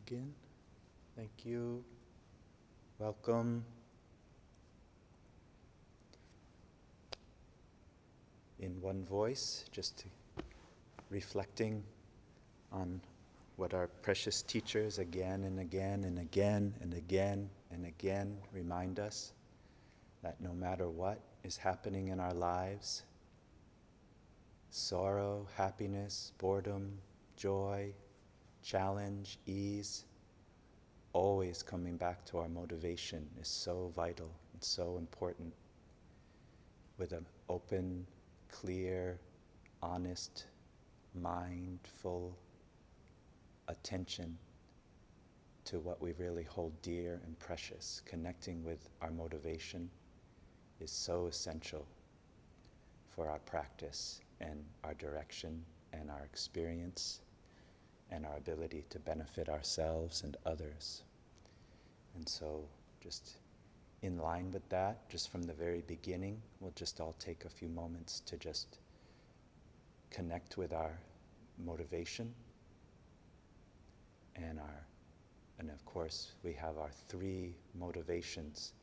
again. Thank you. Welcome. In one voice, just reflecting on what our precious teachers again and again and again and again and again remind us, that no matter what is happening in our lives, sorrow, happiness, boredom, joy, challenge, ease, always coming back to our motivation is so vital and so important. With an open, clear, honest, mindful attention to what we really hold dear and precious, connecting with our motivation is so essential for our practice and our direction and our experience and our ability to benefit ourselves and others. And so just in line with that, just from the very beginning, we'll just all take a few moments to just connect with our motivation and of course we have our three motivations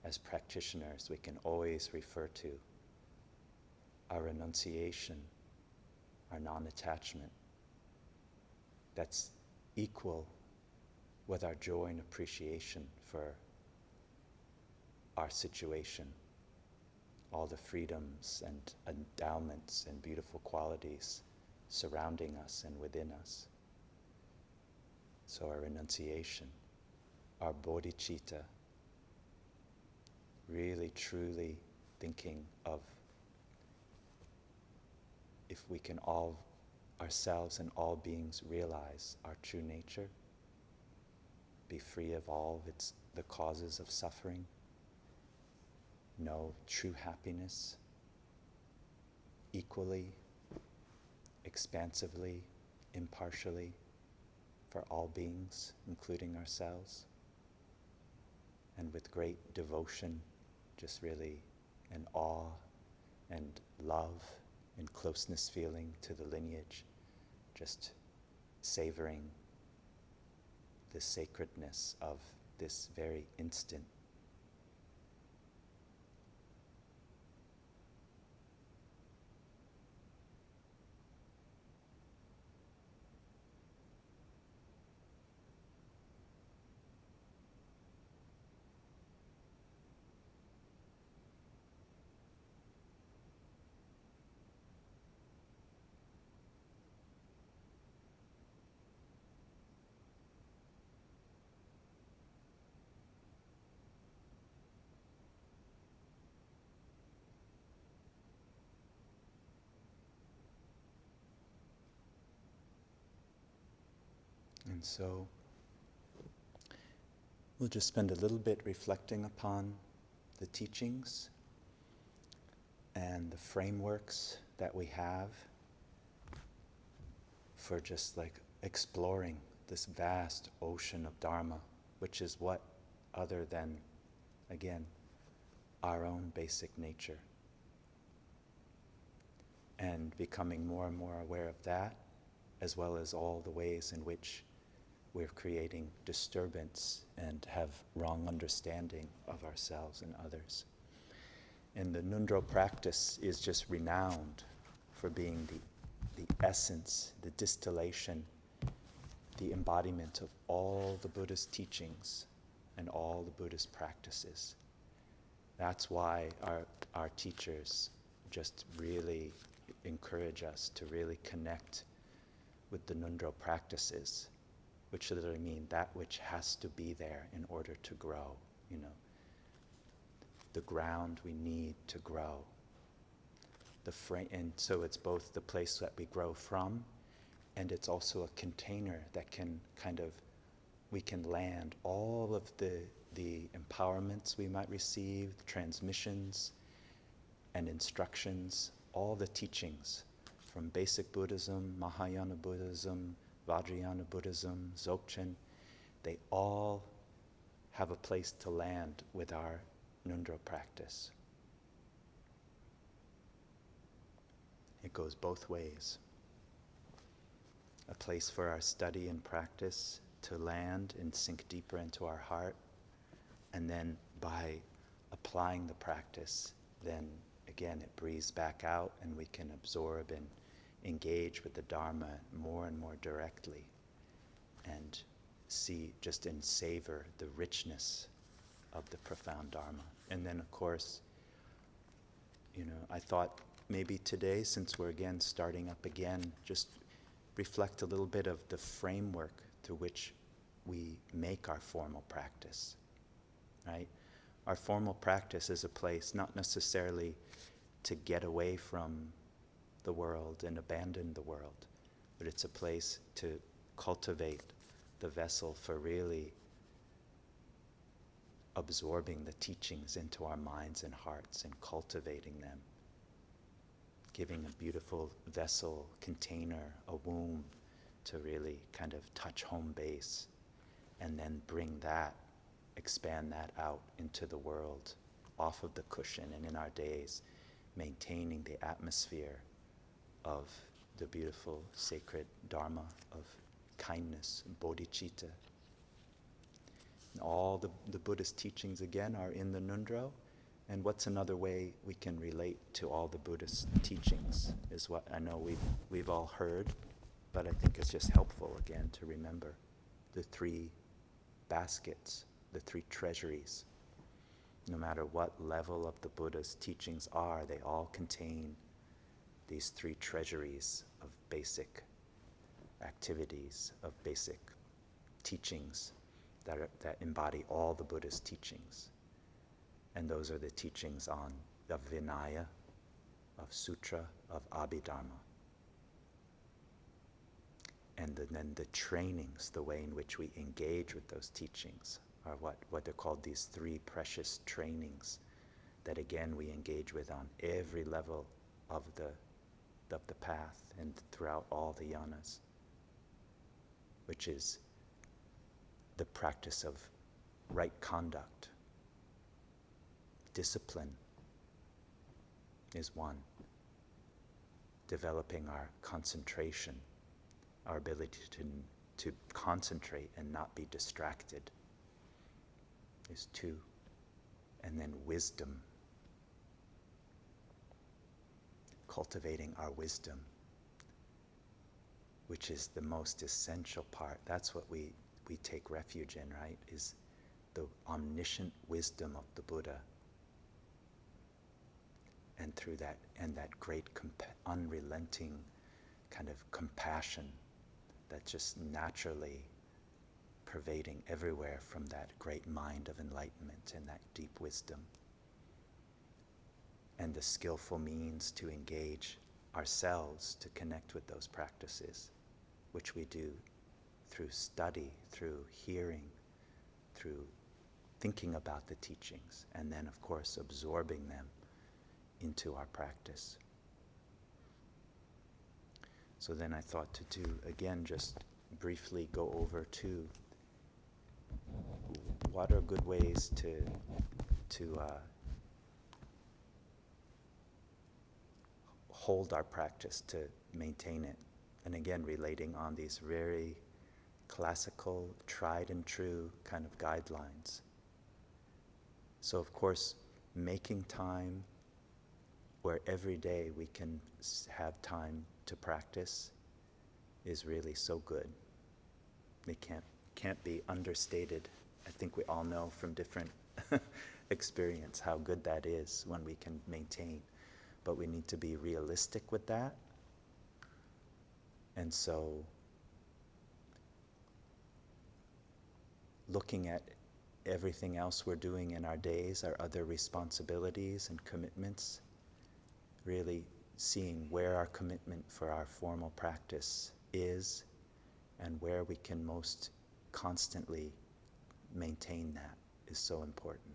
as practitioners we can always refer to: our renunciation, our non-attachment, that's equal with our joy and appreciation for our situation, all the freedoms and endowments and beautiful qualities surrounding us and within us. So our renunciation, our bodhichitta, really truly thinking of if we can all ourselves and all beings realize our true nature, be free of all of the causes of suffering, know true happiness equally, expansively, impartially for all beings, including ourselves, and with great devotion, just really an awe and love and closeness feeling to the lineage, just savoring the sacredness of this very instant. And so we'll just spend a little bit reflecting upon the teachings and the frameworks that we have for just like exploring this vast ocean of Dharma, which is what other than, again, our own basic nature. And becoming more and more aware of that, as well as all the ways in which we're creating disturbance and have wrong understanding of ourselves and others. And the Ngondro practice is just renowned for being the essence, the distillation, the embodiment of all the Buddhist teachings and all the Buddhist practices. That's why our teachers just really encourage us to really connect with the Ngondro practices, which literally mean that which has to be there in order to grow, the ground we need to grow. And so it's both the place that we grow from, and it's also a container that can we can land all of the empowerments we might receive, the transmissions and instructions, all the teachings from basic Buddhism, Mahayana Buddhism, Vajrayana Buddhism, Dzogchen, they all have a place to land with our Ngondro practice. It goes both ways. A place for our study and practice, to land and sink deeper into our heart. And then by applying the practice, then again it breathes back out and we can absorb and engage with the Dharma more and more directly and see just and savor the richness of the profound Dharma. And then of course, I thought maybe today, since we're again starting up again, just reflect a little bit of the framework through which we make our formal practice, right? Our formal practice is a place not necessarily to get away from the world and abandon the world, but it's a place to cultivate the vessel for really absorbing the teachings into our minds and hearts and cultivating them, giving a beautiful vessel, container, a womb to really kind of touch home base and then bring that, expand that out into the world, off of the cushion and in our days, maintaining the atmosphere of the beautiful sacred Dharma of kindness, Bodhichitta. And all the Buddhist teachings again are in the nundra. And what's another way we can relate to all the Buddhist teachings is what I know we've all heard, but I think it's just helpful again to remember the three baskets, the three treasuries. No matter what level of the Buddha's teachings are, they all contain these three treasuries of basic activities, of basic teachings that embody all the Buddha's teachings. And those are the teachings of Vinaya, of Sutra, of Abhidharma. And then the trainings, the way in which we engage with those teachings, are what are called these three precious trainings that again we engage with on every level of the path and throughout all the yanas, which is the practice of right conduct. Discipline is one. Developing our concentration, our ability to concentrate and not be distracted is two. And then wisdom. Cultivating our wisdom, which is the most essential part. That's what we take refuge in, right? Is the omniscient wisdom of the Buddha. And through that, and that great unrelenting kind of compassion that's just naturally pervading everywhere from that great mind of enlightenment and that deep wisdom. And the skillful means to engage ourselves to connect with those practices, which we do through study, through hearing, through thinking about the teachings, and then of course absorbing them into our practice. So then I thought to do, again, just briefly go over to what are good ways to hold our practice, to maintain it. And again, relating on these very classical, tried and true kind of guidelines. So of course, making time where every day we can have time to practice is really so good. It can't be understated. I think we all know from different experience how good that is when we can maintain. But we need to be realistic with that. And so looking at everything else we're doing in our days, our other responsibilities and commitments, really seeing where our commitment for our formal practice is and where we can most constantly maintain that is so important.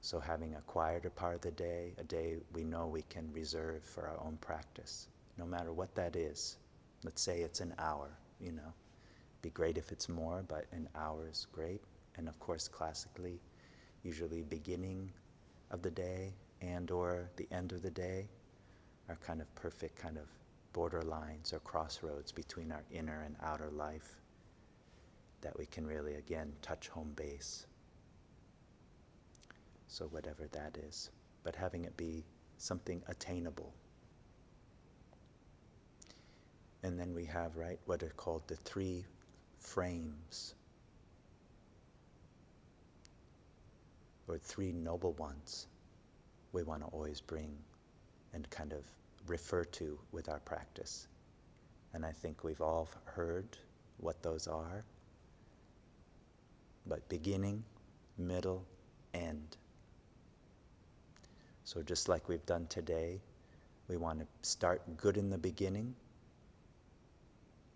So having a quieter part of the day, a day we know we can reserve for our own practice, no matter what that is. Let's say it's an hour, Be great if it's more, but an hour is great. And of course, classically, usually beginning of the day and or the end of the day are kind of perfect kind of borderlines or crossroads between our inner and outer life. that we can really, again, touch home base. So whatever that is, but having it be something attainable. And then we have, right, what are called the 3 frames, or 3 noble ones we want to always bring and kind of refer to with our practice. And I think we've all heard what those are. But beginning, middle, end. So just like we've done today, we want to start good in the beginning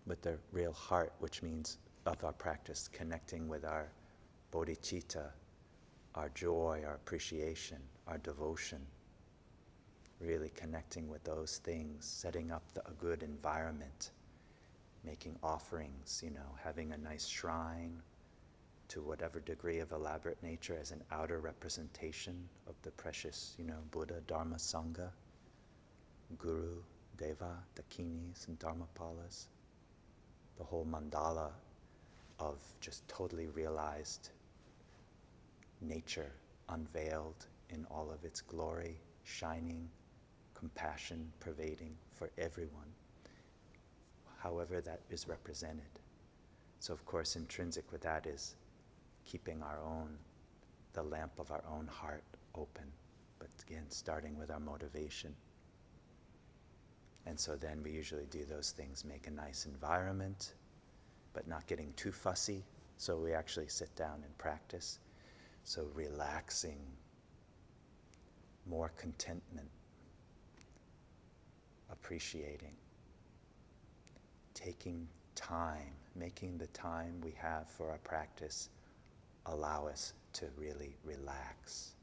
with the real heart, which means of our practice, connecting with our bodhicitta, our joy, our appreciation, our devotion, really connecting with those things, setting up a good environment, making offerings, having a nice shrine to whatever degree of elaborate nature as an outer representation of the precious, Buddha, Dharma, Sangha, Guru, Deva, Dakinis, and Dharmapalas, the whole mandala of just totally realized nature unveiled in all of its glory, shining, compassion, pervading for everyone, however that is represented. So of course intrinsic with that is keeping the lamp of our own heart open, but again, starting with our motivation. And so then we usually do those things, make a nice environment, but not getting too fussy. So we actually sit down and practice. So relaxing, more contentment, appreciating, taking time, making the time we have for our practice allow us to really relax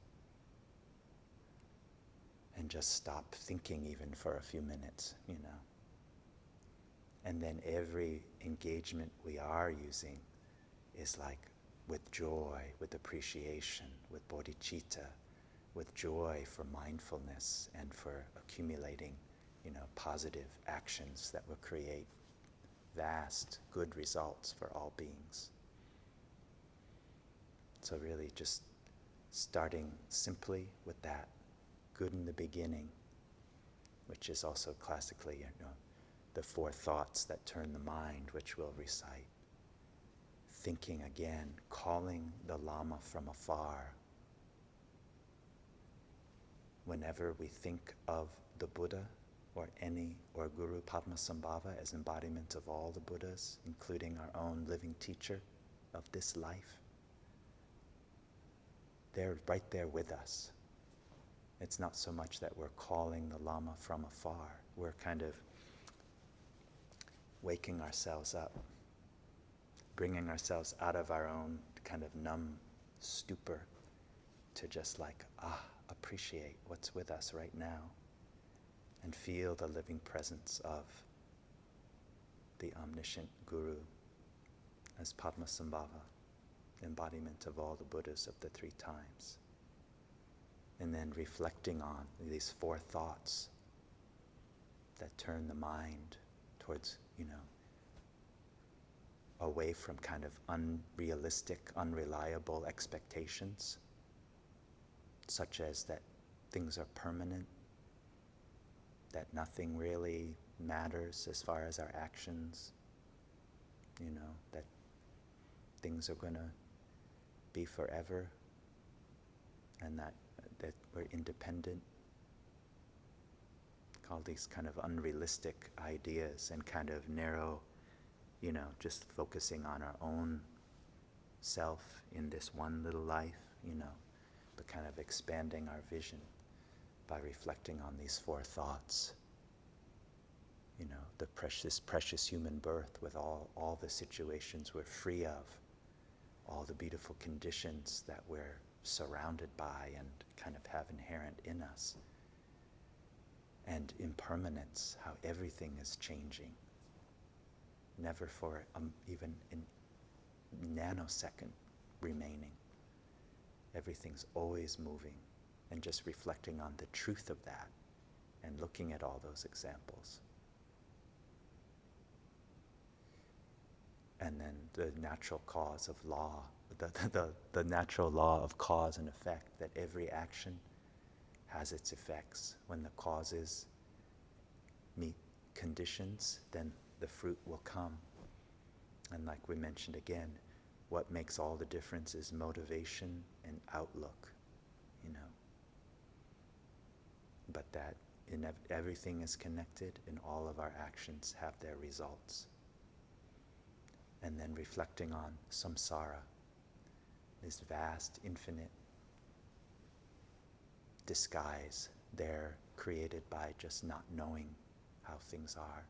and just stop thinking even for a few minutes, And then every engagement we are using is like with joy, with appreciation, with bodhicitta, with joy for mindfulness and for accumulating, positive actions that will create vast good results for all beings. So really just starting simply with that, good in the beginning, which is also classically, the 4 thoughts that turn the mind, which we'll recite. Thinking again, calling the Lama from afar. Whenever we think of the Buddha or Guru Padmasambhava as embodiment of all the Buddhas, including our own living teacher of this life, they're right there with us. It's not so much that we're calling the Lama from afar. We're kind of waking ourselves up, bringing ourselves out of our own kind of numb stupor to just appreciate what's with us right now and feel the living presence of the omniscient Guru as Padmasambhava, embodiment of all the Buddhas of the 3 times. And then reflecting on these 4 thoughts that turn the mind towards, away from kind of unrealistic, unreliable expectations, such as that things are permanent, that nothing really matters as far as our actions, that things are going to be forever, and that we're independent. All these kind of unrealistic ideas and kind of narrow, just focusing on our own self in this one little life, but kind of expanding our vision by reflecting on these 4 thoughts. The precious human birth with all the situations we're free of, all the beautiful conditions that we're surrounded by and kind of have inherent in us, and impermanence, how everything is changing, never for even a nanosecond remaining. Everything's always moving, and just reflecting on the truth of that and looking at all those examples. and then the natural cause of law, the natural law of cause and effect, that every action has its effects. When the causes meet conditions, then the fruit will come. And like we mentioned again, what makes all the difference is motivation and outlook, But that everything is connected, and all of our actions have their results. And then reflecting on samsara, this vast, infinite disguise there created by just not knowing how things are.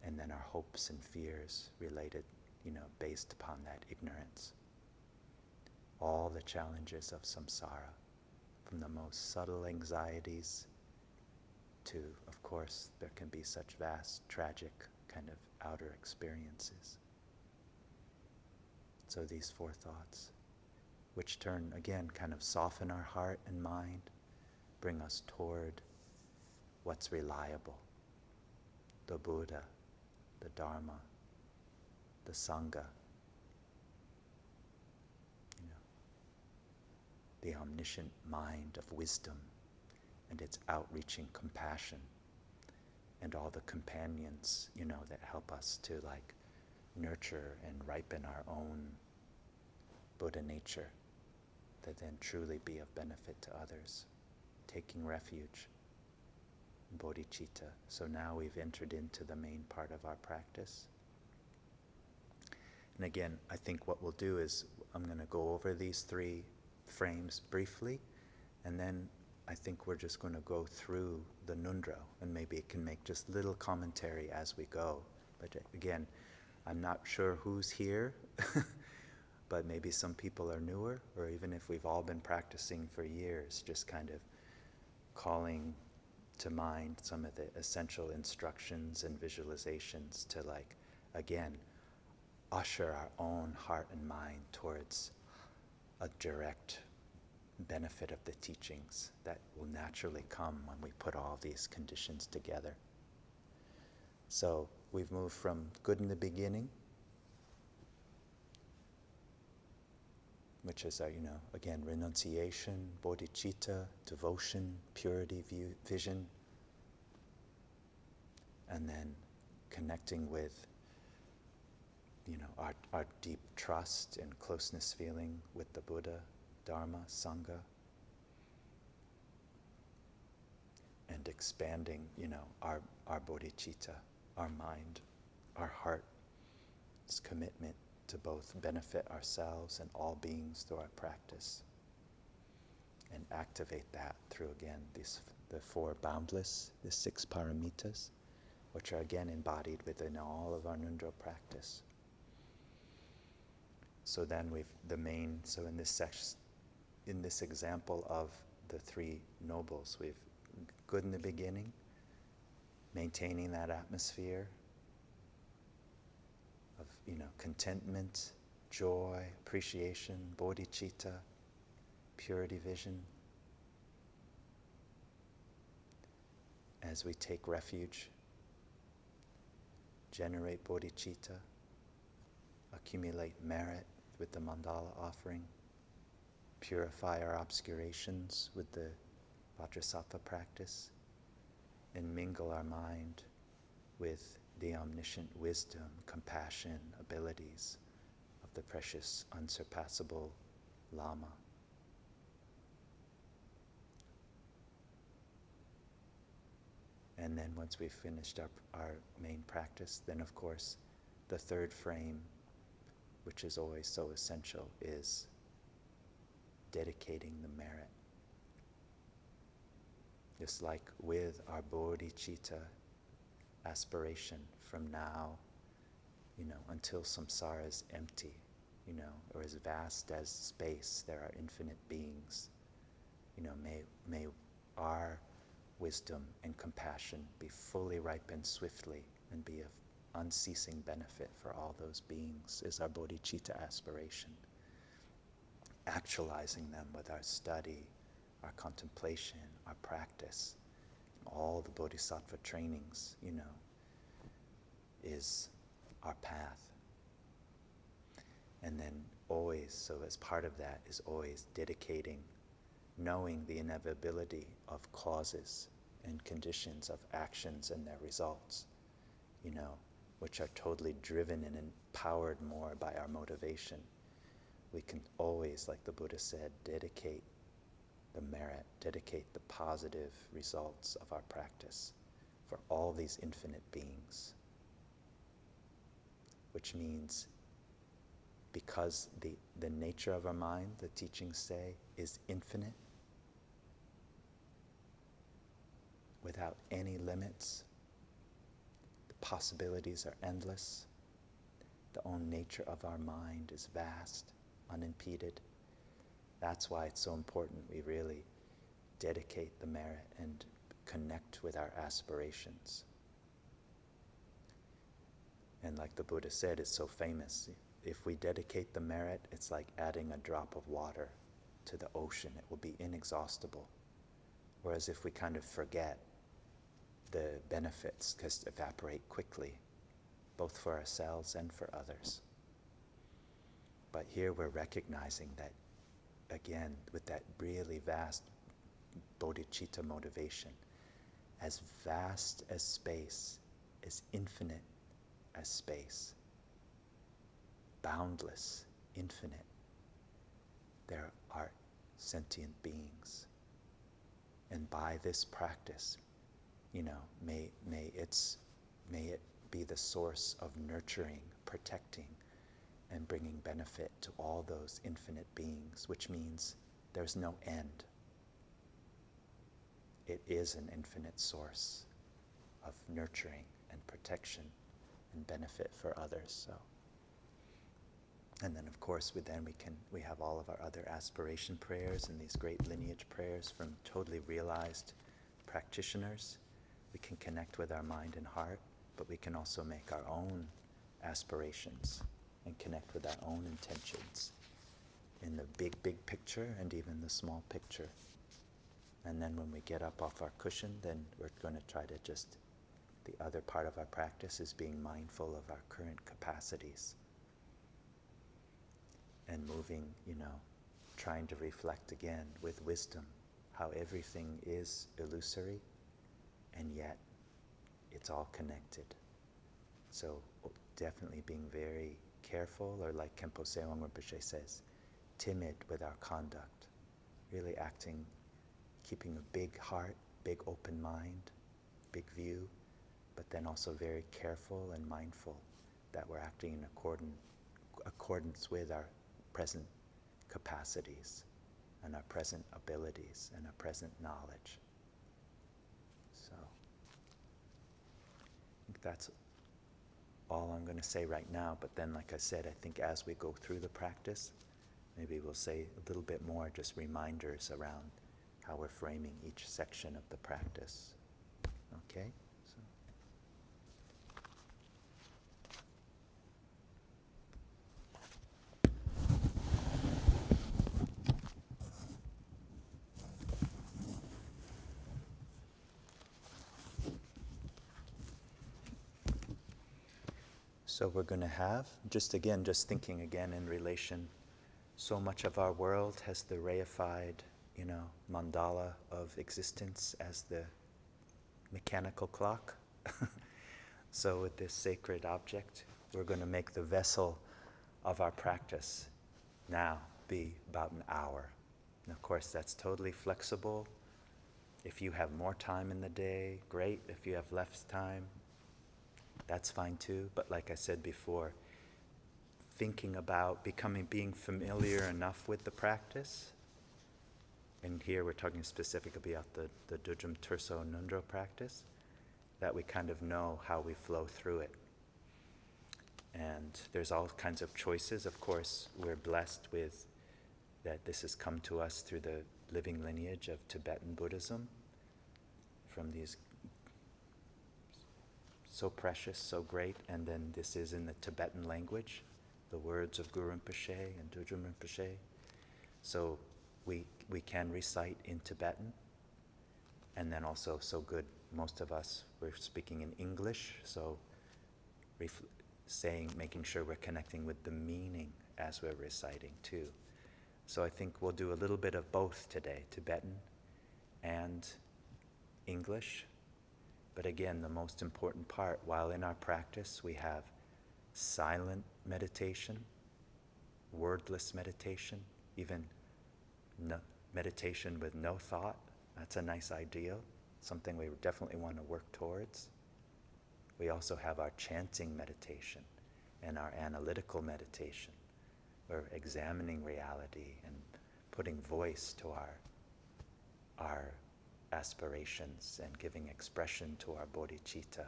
And then our hopes and fears related, based upon that ignorance. All the challenges of samsara, from the most subtle anxieties to, of course, there can be such vast, tragic kind of outer experiences. So these 4 thoughts, which turn, again, kind of soften our heart and mind, bring us toward what's reliable. The Buddha, the Dharma, the Sangha, the omniscient mind of wisdom and its outreaching compassion, and all the companions, that help us to nurture and ripen our own Buddha nature, that then truly be of benefit to others, taking refuge in Bodhichitta. So now we've entered into the main part of our practice. And again, I think what we'll do is I'm going to go over these 3 frames briefly, and then I think we're just going to go through the nundra, and maybe it can make just little commentary as we go. But again, I'm not sure who's here, but maybe some people are newer, or even if we've all been practicing for years, just kind of calling to mind some of the essential instructions and visualizations to again, usher our own heart and mind towards a direct benefit of the teachings that will naturally come when we put all these conditions together. So we've moved from good in the beginning, which is our, again, renunciation, bodhicitta, devotion, purity, vision, and then connecting with our deep trust and closeness feeling with the Buddha, Dharma, Sangha, and expanding, our bodhicitta, our mind, our heart's commitment to both benefit ourselves and all beings through our practice, and activate that through, again, the 4 boundless, the 6 paramitas, which are again embodied within all of our nundra practice. So then so in this example of the 3 nobles, we've good in the beginning, maintaining that atmosphere of, contentment, joy, appreciation, bodhicitta, purity vision. As we take refuge, generate bodhicitta, accumulate merit with the Mandala offering, purify our obscurations with the Vajrasattva practice, and mingle our mind with the omniscient wisdom, compassion, abilities of the precious, unsurpassable Lama. And then once we've finished our main practice, then of course the 3rd frame, which is always so essential, is dedicating the merit. Just like with our bodhicitta aspiration from now, until samsara is empty, or as vast as space, there are infinite beings. May our wisdom and compassion be fully ripened swiftly and be of unceasing benefit for all those beings, is our bodhicitta aspiration. Actualizing them with our study, our contemplation, our practice, all the bodhisattva trainings, is our path. And then always, so as part of that is always dedicating, knowing the inevitability of causes and conditions of actions and their results, which are totally driven and empowered more by our motivation. We can always, like the Buddha said, dedicate the merit, dedicate the positive results of our practice for all these infinite beings. Which means, because the nature of our mind, the teachings say, is infinite, without any limits, the possibilities are endless, the own nature of our mind is vast, unimpeded. That's why it's so important we really dedicate the merit and connect with our aspirations. And like the Buddha said, it's so famous. If we dedicate the merit, it's like adding a drop of water to the ocean. It will be inexhaustible. Whereas if we kind of forget, the benefits just evaporate quickly, both for ourselves and for others. But here we're recognizing that, again, with that really vast bodhicitta motivation, as vast as space, as infinite as space, boundless, infinite, there are sentient beings. And by this practice, may it be the source of nurturing, protecting, and bringing benefit to all those infinite beings, which means there's no end. It is an infinite source of nurturing and protection and benefit for others. So, and then of course we have all of our other aspiration prayers and these great lineage prayers from totally realized practitioners. We can connect with our mind and heart, but we can also make our own aspirations and connect with our own intentions in the big picture and even the small picture. And then when we get up off our cushion, then we're going to try to the other part of our practice is being mindful of our current capacities and moving, trying to reflect again with wisdom how everything is illusory and yet it's all connected. So definitely being very careful, or like Khenpo Tsewang Rinpoche says, timid with our conduct, really acting, keeping a big heart, big open mind, big view, but then also very careful and mindful that we're acting in accordance with our present capacities and our present abilities and our present knowledge. So I think that's all I'm going to say right now, but then like I said, I think as we go through the practice, maybe we'll say a little bit more, just reminders around how we're framing each section of the practice. Okay? So we're going to have, just thinking again in relation, so much of our world has the reified, mandala of existence as the mechanical clock. So with this sacred object, we're going to make the vessel of our practice now be about an hour. And of course, that's totally flexible. If you have more time in the day, great. If you have less time, that's fine too. But like I said before, thinking about being familiar enough with the practice, and here we're talking specifically about the Dudjom Tersar Ngondro practice, that we kind of know how we flow through it. And there's all kinds of choices. Of course, we're blessed with that this has come to us through the living lineage of Tibetan Buddhism, from these so precious, so great, and then this is in the Tibetan language, the words of Guru Rinpoche and Dudjom Rinpoche. So we can recite in Tibetan, and then also so good, most of us, we're speaking in English, so making sure we're connecting with the meaning as we're reciting too. So I think we'll do a little bit of both today, Tibetan and English. But again, the most important part, while in our practice we have silent meditation, wordless meditation, even meditation with no thought. That's a nice ideal, something we definitely want to work towards. We also have our chanting meditation and our analytical meditation. We're examining reality and putting voice to our aspirations and giving expression to our bodhicitta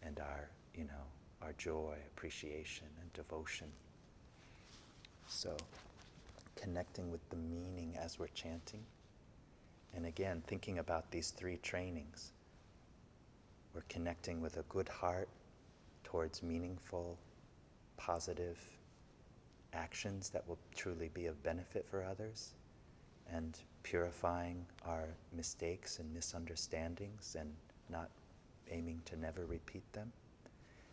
and our joy, appreciation, and devotion. So, connecting with the meaning as we're chanting. And again, thinking about these three trainings. We're connecting with a good heart towards meaningful, positive actions that will truly be of benefit for others, and purifying our mistakes and misunderstandings and not aiming to never repeat them.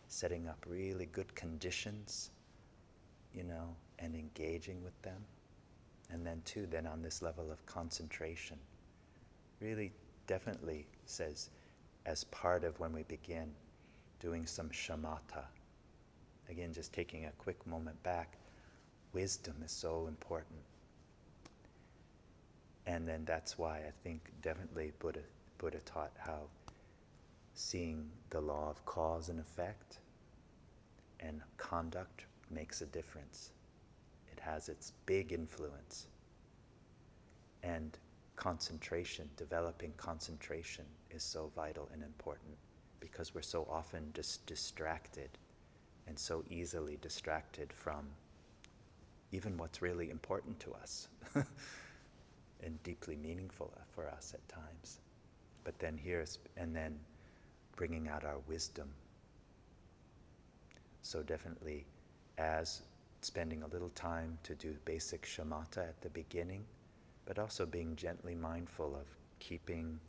Setting up really good conditions, and engaging with them. And then too, then on this level of concentration, really definitely says, as part of when we begin, doing some shamata. Again, just taking a quick moment back, wisdom is so important. And then that's why I think definitely Buddha taught how seeing the law of cause and effect and conduct makes a difference. It has its big influence. And concentration, developing concentration is so vital and important because we're so often just distracted and so easily distracted from even what's really important to us and deeply meaningful for us at times. But then and then bringing out our wisdom. So definitely as spending a little time to do basic shamata at the beginning, but also being gently mindful of keeping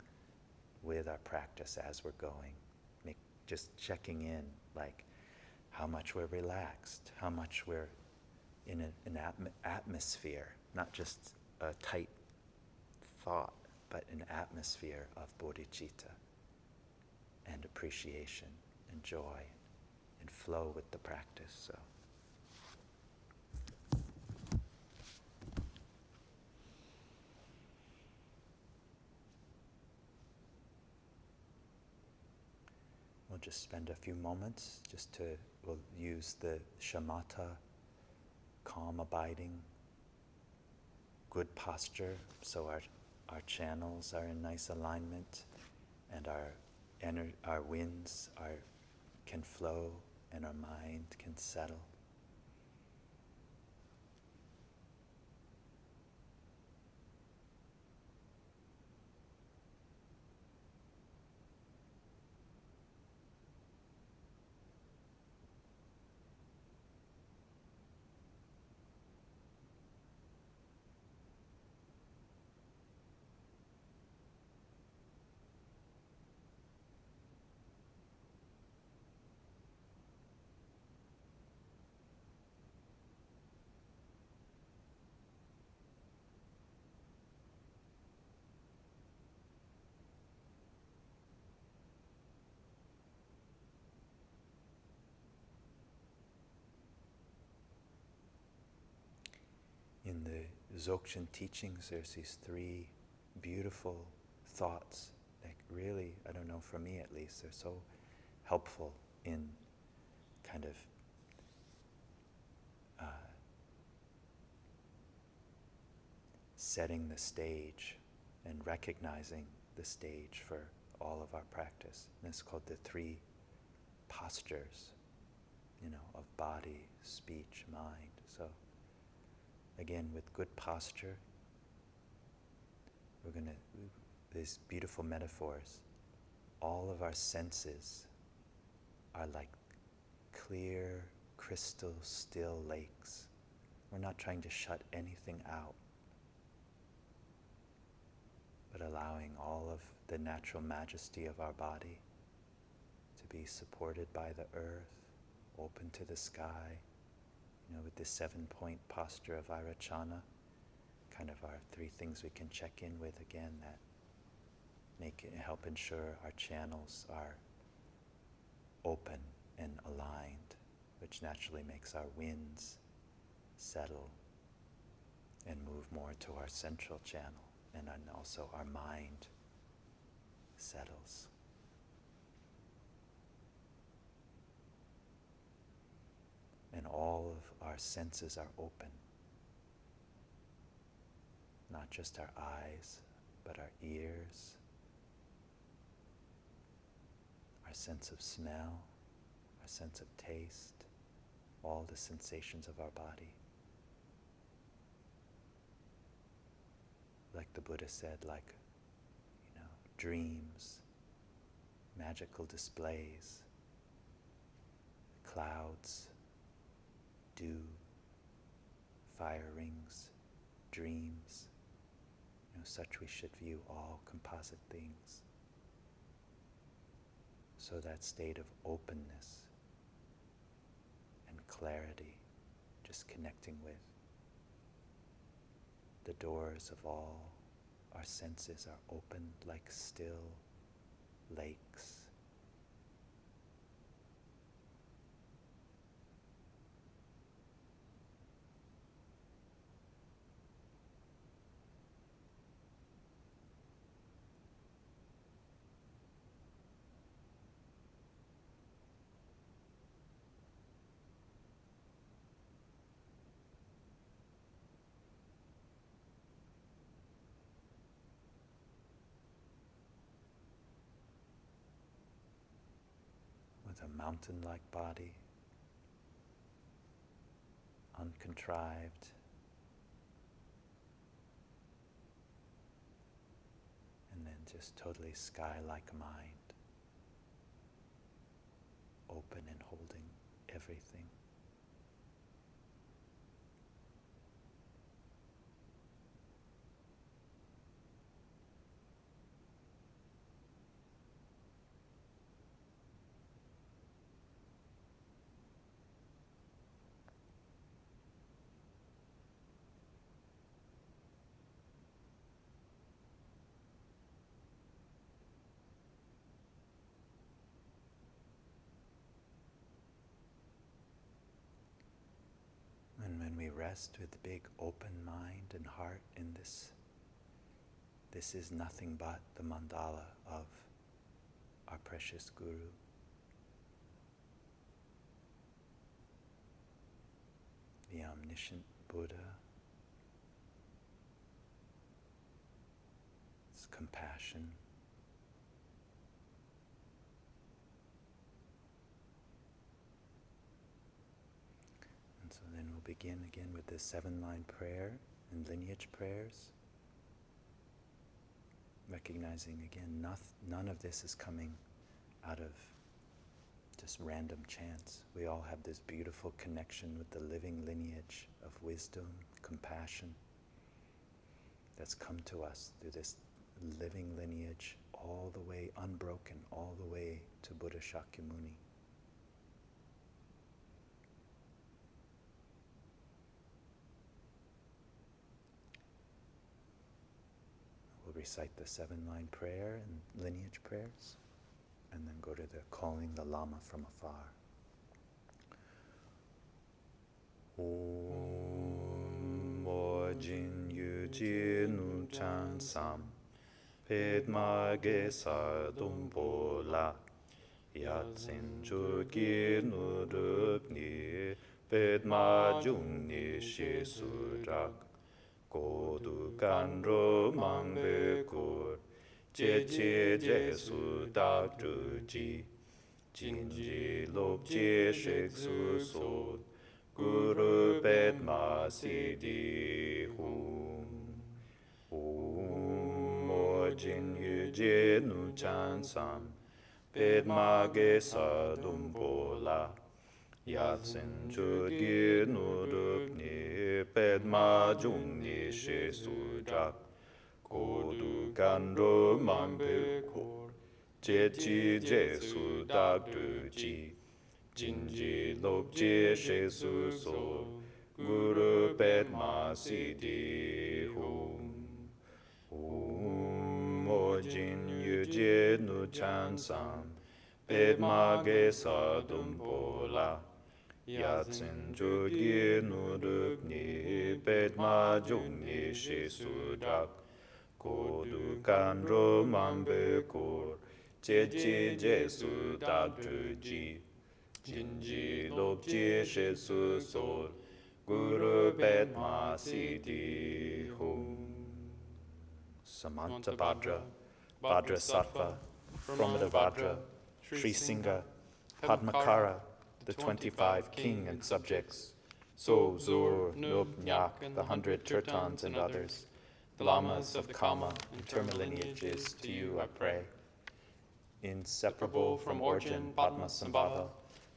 with our practice as we're going. Just checking in, like how much we're relaxed, how much we're in an atmosphere, not just a tight thought, but an atmosphere of bodhicitta and appreciation and joy and flow with the practice. So. We'll just spend a few moments we'll use the shamatha, calm abiding, good posture, so our channels are in nice alignment and our winds can flow and our mind can settle. In the Dzogchen teachings, there's these three beautiful thoughts that really, I don't know, for me at least, they're so helpful in kind of setting the stage and recognizing the stage for all of our practice. And it's called the three postures, of body, speech, mind. So again, with good posture, these beautiful metaphors, all of our senses are like clear, crystal, still lakes. We're not trying to shut anything out, but allowing all of the natural majesty of our body to be supported by the earth, open to the sky, with this 7-point posture of Vairocana, kind of our 3 things we can check in with again that help ensure our channels are open and aligned, which naturally makes our winds settle and move more to our central channel, and then also our mind settles. And all of our senses are open. Not just our eyes, but our ears, our sense of smell, our sense of taste, all the sensations of our body. Like the Buddha said, like, dreams, magical displays, clouds, dew, fire rings, dreams, such we should view all composite things. So that state of openness and clarity, just connecting with the doors of all our senses are open like still lakes. A mountain-like body, uncontrived, and then just totally sky-like mind, open and holding everything. And when we rest with big open mind and heart in this is nothing but the mandala of our precious Guru. The omniscient Buddha, his compassion, and so then we'll begin again with the 7-line prayer and lineage prayers, recognizing again none of this is coming out of just random chance. We all have this beautiful connection with the living lineage of wisdom, compassion that's come to us through this living lineage all the way unbroken, all the way to Buddha Shakyamuni. We'll recite the 7-line prayer and lineage prayers, and then go to the calling the Lama from afar. Om Mo Jin Yu Ji Nu Chan Sam Padma Ge Sa Dum Bo La Yat Sin Chu Ki Nu Rup Ni Padma Jung Ni Shi Su Rak Ko Du Kan Ro Mang Be Kur Je Chi Je Su Tak Tru Ji Jin Ji Lop Ji Shik Su So Guru Padma Siddhi Hum Om Mo Jin Yu Je Nu Chan Sam Padma Ge Sa Dum Bo La Yat Sin Chu Ki Nu Rup Ni Padma Jung Ni Shi Su Drak Ko Du Kan Ro Mang Pe Kor Je Chi Je Su Tak Tu Ji Jinji lobje shesu so, Guru Padma Siddhi Hum. Mo jin yuje nu chan sam, Padma ge sadum pola. Yatsin jugye nu rupni, Padma jungni shesu drak. Kodu kanro mambe kor, Jeji jesu dabdruji. Jinji lobje shesu sol, Guru Padma Siddhi Hum. Samanta Vajra, Vajrasattva, Promada Vajra, Sri Sangha, Padmakara, the 25 king and subjects, So, Zur, Nub, Nyak, the 100 Turtans and others, the Lamas of Kama and terminal lineages, to you I pray. Inseparable from origin, Padma Sambhava,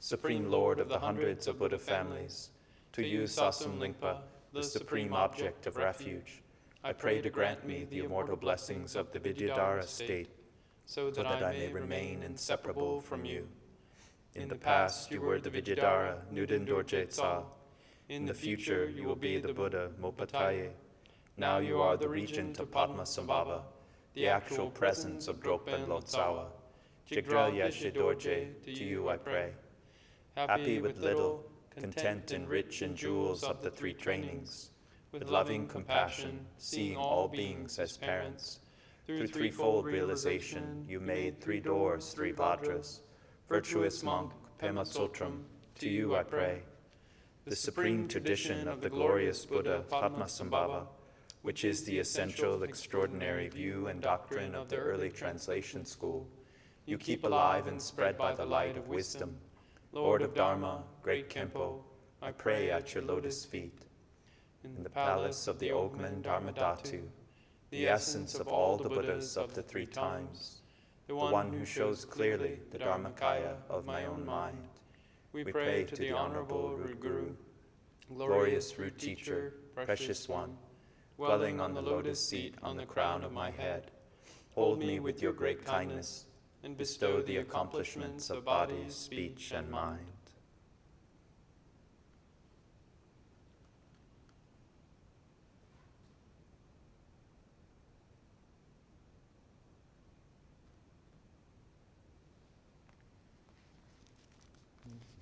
Supreme Lord of the hundreds of Buddha families, to you, Sasum Lingpa, the supreme object of refuge, I pray to grant me the immortal blessings of the Vidyadhara state, so that I may remain inseparable from you. In the past, you were the Vidyadhara, Nuden Dorje Tsal. In the future, you will be the Buddha, Mopataye. Now you are the regent of Padma Sambhava, the actual presence of Dragpa and Lotsawa. Jigdra Yeshe Dorje, to you I pray. Happy with little, content and rich in jewels of the three trainings, with loving compassion, seeing all beings as parents. Through threefold realization, you made 3 doors, 3 Vajras. Virtuous monk, Pema Sotram, to you I pray. The supreme tradition of the glorious Buddha, Padmasambhava, which is the essential, extraordinary view and doctrine of the early translation school, you keep alive and spread by the light of wisdom. Lord of Dharma, great Khenpo, I pray at your lotus feet. In the palace of the Ogman Dharmadhatu, the essence of all the Buddhas of the 3 times, the one who shows clearly the Dharmakaya of my own mind, we pray to the Honorable Root Guru, glorious Root Teacher, Precious One, dwelling on the lotus seat on the crown of my head. Hold me with your great kindness, and bestow the accomplishments of body, speech, and mind.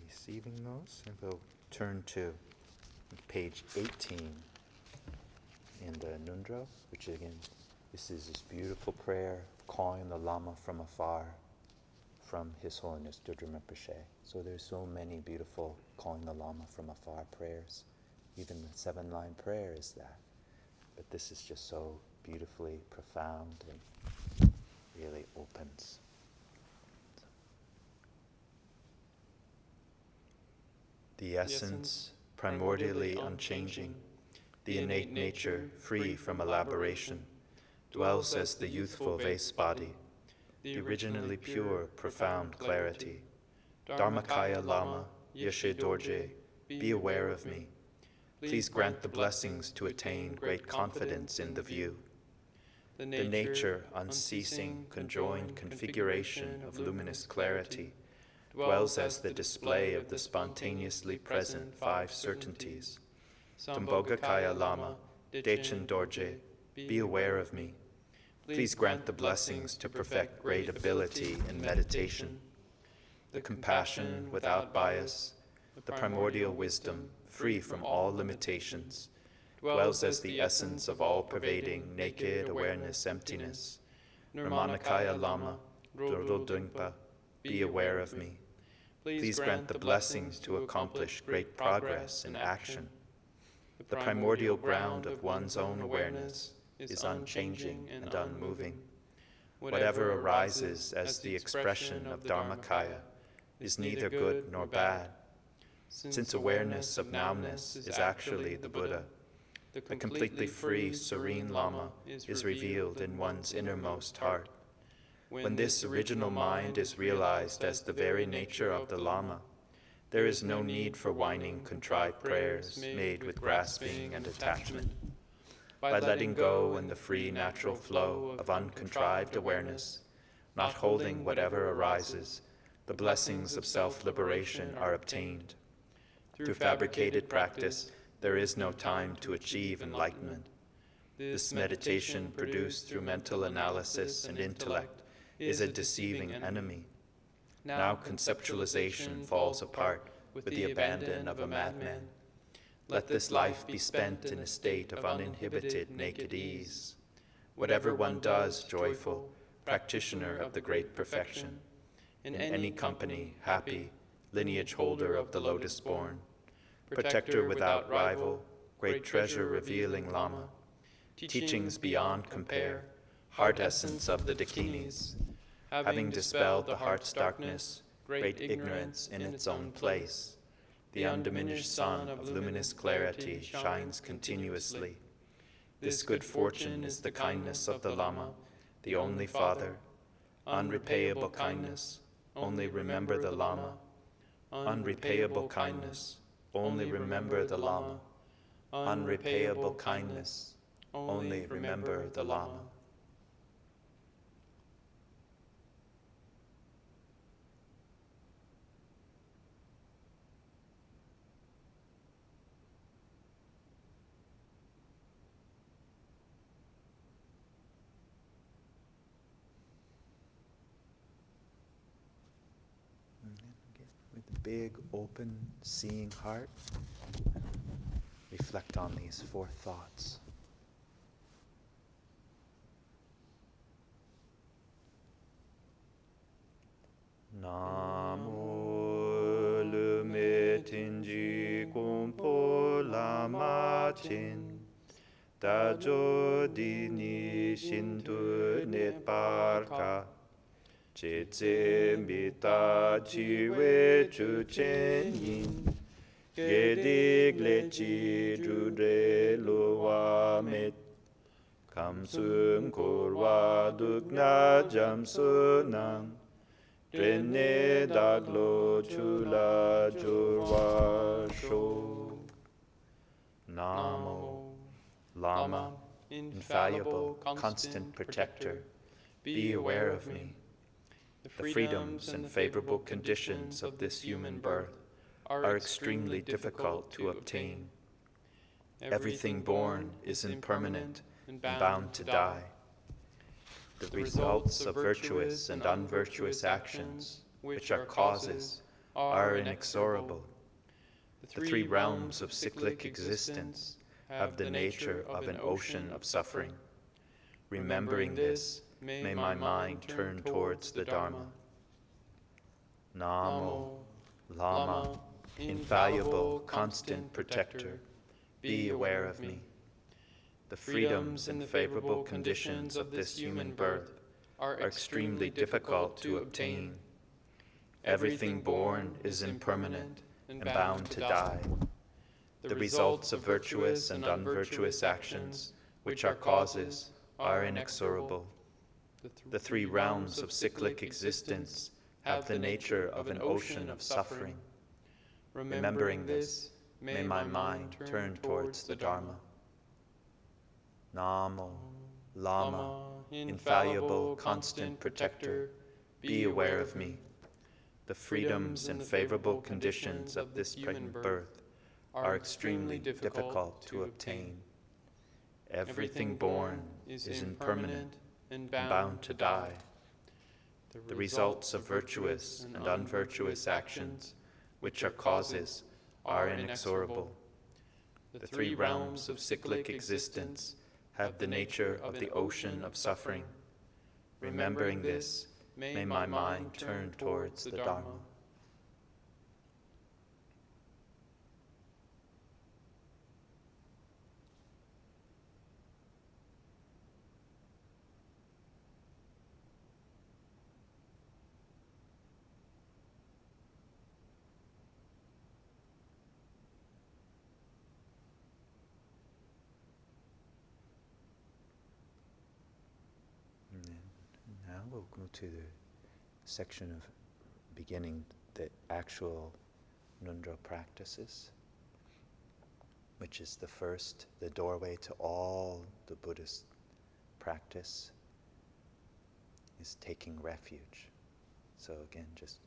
Receiving those, and we'll turn to page 18 in the Nundra, which again, this is this beautiful prayer calling the Lama from afar from His Holiness Dudjom Rinpoche. So there's so many beautiful calling the Lama from afar prayers. Even the 7-line prayer is that. But this is just so beautifully profound and really opens. The essence, primordially unchanging, the innate nature, free from elaboration, dwells as the youthful vase body, the originally pure, profound clarity. Dharmakaya Lama, Yeshe Dorje, be aware of me. Please grant the blessings to attain great confidence in the view. The nature, unceasing, conjoined configuration of luminous clarity, dwells as the display of the spontaneously present 5 certainties. Sambhogakaya Lama, Dechen Dorje, be aware of me. Please grant the blessings to perfect great ability in meditation. The compassion without bias, the primordial wisdom, free from all limitations, dwells as the essence of all-pervading, naked awareness emptiness. Nirmanakaya Lama, Drododungpa, be aware of me. Please grant the blessings to accomplish great progress in action. The primordial ground of one's own awareness is unchanging and unmoving. Whatever arises as the expression of Dharmakaya is neither good nor bad. Since awareness of nowness is actually the Buddha, the completely free, serene Lama is revealed in one's innermost heart. When this original mind is realized as the very nature of the Lama, there is no need for whining, contrived prayers made with grasping and attachment. By letting go in the free natural flow of uncontrived awareness, not holding whatever arises, the blessings of self-liberation are obtained. Through fabricated practice, there is no time to achieve enlightenment. This meditation produced through mental analysis and intellect is a deceiving enemy. Now conceptualization falls apart with the abandon of a madman. Let this life be spent in a state of uninhibited naked ease. Whatever one does, joyful, practitioner of the great perfection. In any company, happy, lineage holder of the lotus born, protector without rival, great treasure revealing Lama, teachings beyond compare, heart essence of the Dakinis, having dispelled the heart's darkness, great ignorance in its own place, the undiminished sun of luminous clarity shines continuously. This good fortune is the kindness of the Lama, the only Father, unrepayable kindness, only remember the Lama, unrepayable kindness, only remember the Lama, unrepayable kindness, only remember the Lama. With a big, open, seeing heart, reflect on these 4 thoughts. Namo lume tinji kumpo lama chin, dajo dini shindu netparka, Chetse mita chiwe chuchen yin, gedik lechi judre luwa met, kamsum kurwa dukna jamsunang, drene daglo chula jurwa sho. Namo, Lama, infallible, constant protector, be aware of me. The freedoms and favorable conditions of this human birth are extremely difficult to obtain. Everything born is impermanent and bound to die. The results of virtuous and unvirtuous actions, which are causes, are inexorable. The 3 realms of cyclic existence have the nature of an ocean of suffering. Remembering this, may my mind turn towards the Dharma. Namo, Lama, infallible, constant protector, be aware of me. The freedoms and favorable conditions of this human birth are extremely difficult to obtain. Everything born is impermanent and bound to die. The results of virtuous and unvirtuous actions, which are causes, are inexorable. The 3 realms of cyclic existence have the nature of an ocean of suffering. Remembering this, may my mind turn towards the Dharma. Namo, Lama, infallible, constant protector, be aware of me. The freedoms and favorable conditions of this human birth are extremely difficult to obtain. Everything born is impermanent and bound to die. The results of virtuous and unvirtuous actions, which are causes, are inexorable. The 3 realms of cyclic existence have the nature of the ocean of suffering. Remembering this, may my mind turn towards the Dharma. Now we'll go to the section of beginning the actual nundra practices, which is the doorway to all the Buddhist practice, is taking refuge. So again, just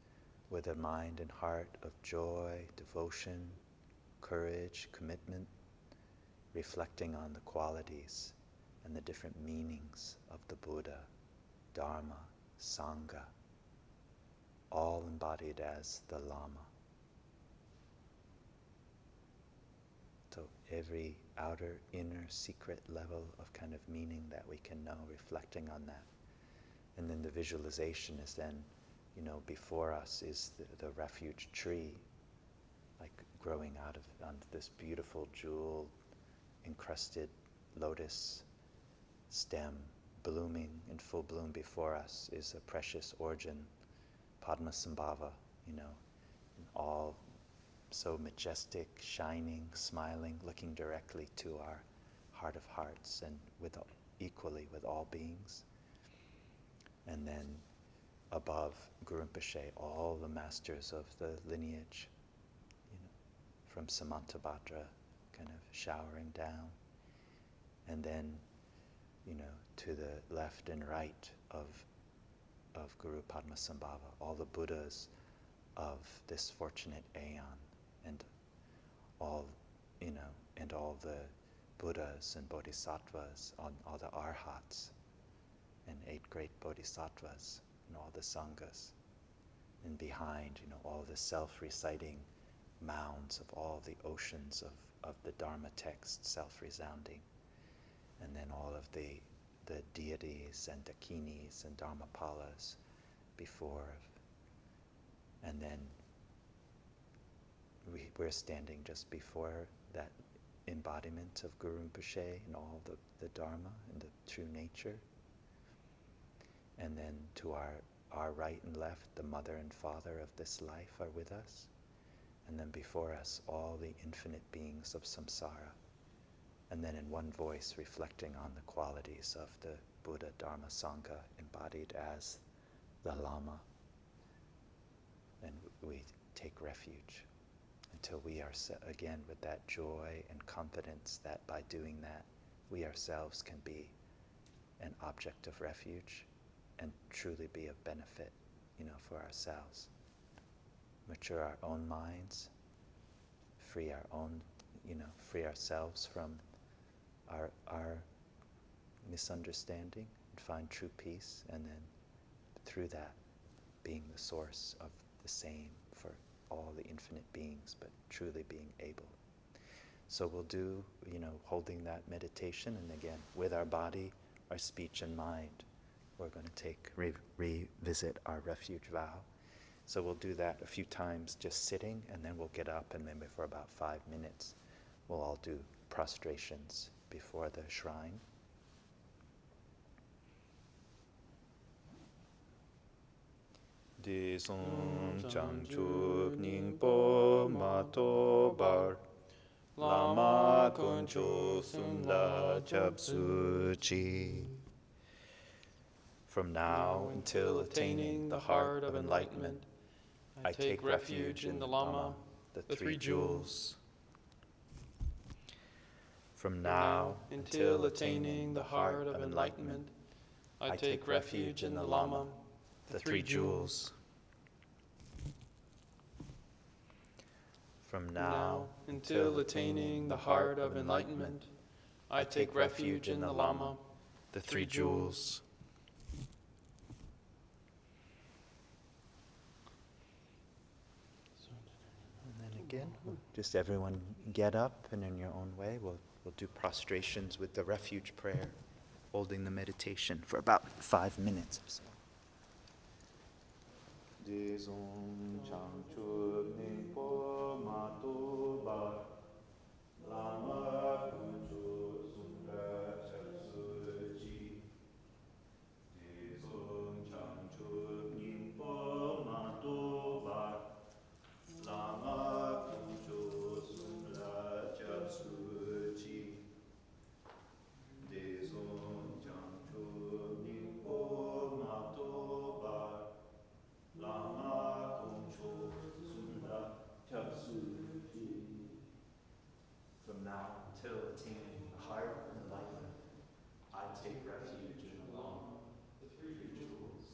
with a mind and heart of joy, devotion, courage, commitment, reflecting on the qualities and the different meanings of the Buddha, Dharma, Sangha, all embodied as the Lama. So every outer, inner, secret level of kind of meaning that we can know, reflecting on that. And then the visualization is then, before us is the refuge tree, like growing out of on this beautiful jewel encrusted lotus stem, blooming in full bloom before us is a precious origin, Padma, all so majestic, shining, smiling, looking directly to our heart of hearts and equally with all beings. And then above Guru Rinpoche, all the masters of the lineage, from Samantabhadra kind of showering down. And then, to the left and right of Guru Padmasambhava, all the Buddhas of this fortunate aeon, and all the Buddhas and Bodhisattvas, all the Arhats, and 8 great Bodhisattvas, and all the Sanghas. And behind, all the self-reciting mounds of all the oceans of the Dharma text, self-resounding. And then all of the deities and dakinis and dharmapalas before. And then we're standing just before that embodiment of Guru Rinpoche and all the Dharma and the true nature. And then to our right and left, the mother and father of this life are with us. And then before us, all the infinite beings of samsara. And then in one voice reflecting on the qualities of the Buddha, Dharma, Sangha embodied as the Lama. And we take refuge until we are again with that joy and confidence that by doing that, we ourselves can be an object of refuge and truly be of benefit, for ourselves. Mature our own minds, free ourselves from our misunderstanding and find true peace, and then through that being the source of the same for all the infinite beings, but truly being able. So we'll do, holding that meditation, and again, with our body, our speech and mind, we're going to revisit our refuge vow. So we'll do that a few times just sitting, and then we'll get up, and then for about 5 minutes, we'll all do prostrations before the shrine. Dizon Changchuk Ningpo Mato Bar Lama Kunchu Sunla Chapsuchi. From now until attaining the heart of enlightenment, I take refuge in the Lama, the 3 jewels. From now until attaining the heart of enlightenment, I take refuge in the Lama, the 3 jewels. From now until attaining the heart of enlightenment, I take refuge in the Lama, the 3 jewels. And then again, just everyone get up, and in your own way, we'll do prostrations with the refuge prayer, holding the meditation for about 5 minutes or so. Dizon Changchuk Ningpo Mato Bar Lama Kunchu Sunra Chapsuchi. Dizon Changchuk Ningpo Mato Bar Lama Kunchu Sunra Chapsuchi. Dizon Changchuk Ningpo Mato Bar Lama Kunchu Sunra Chapsuchi. From now until attaining the heart of enlightenment, I take refuge in the Lama, the 3 jewels.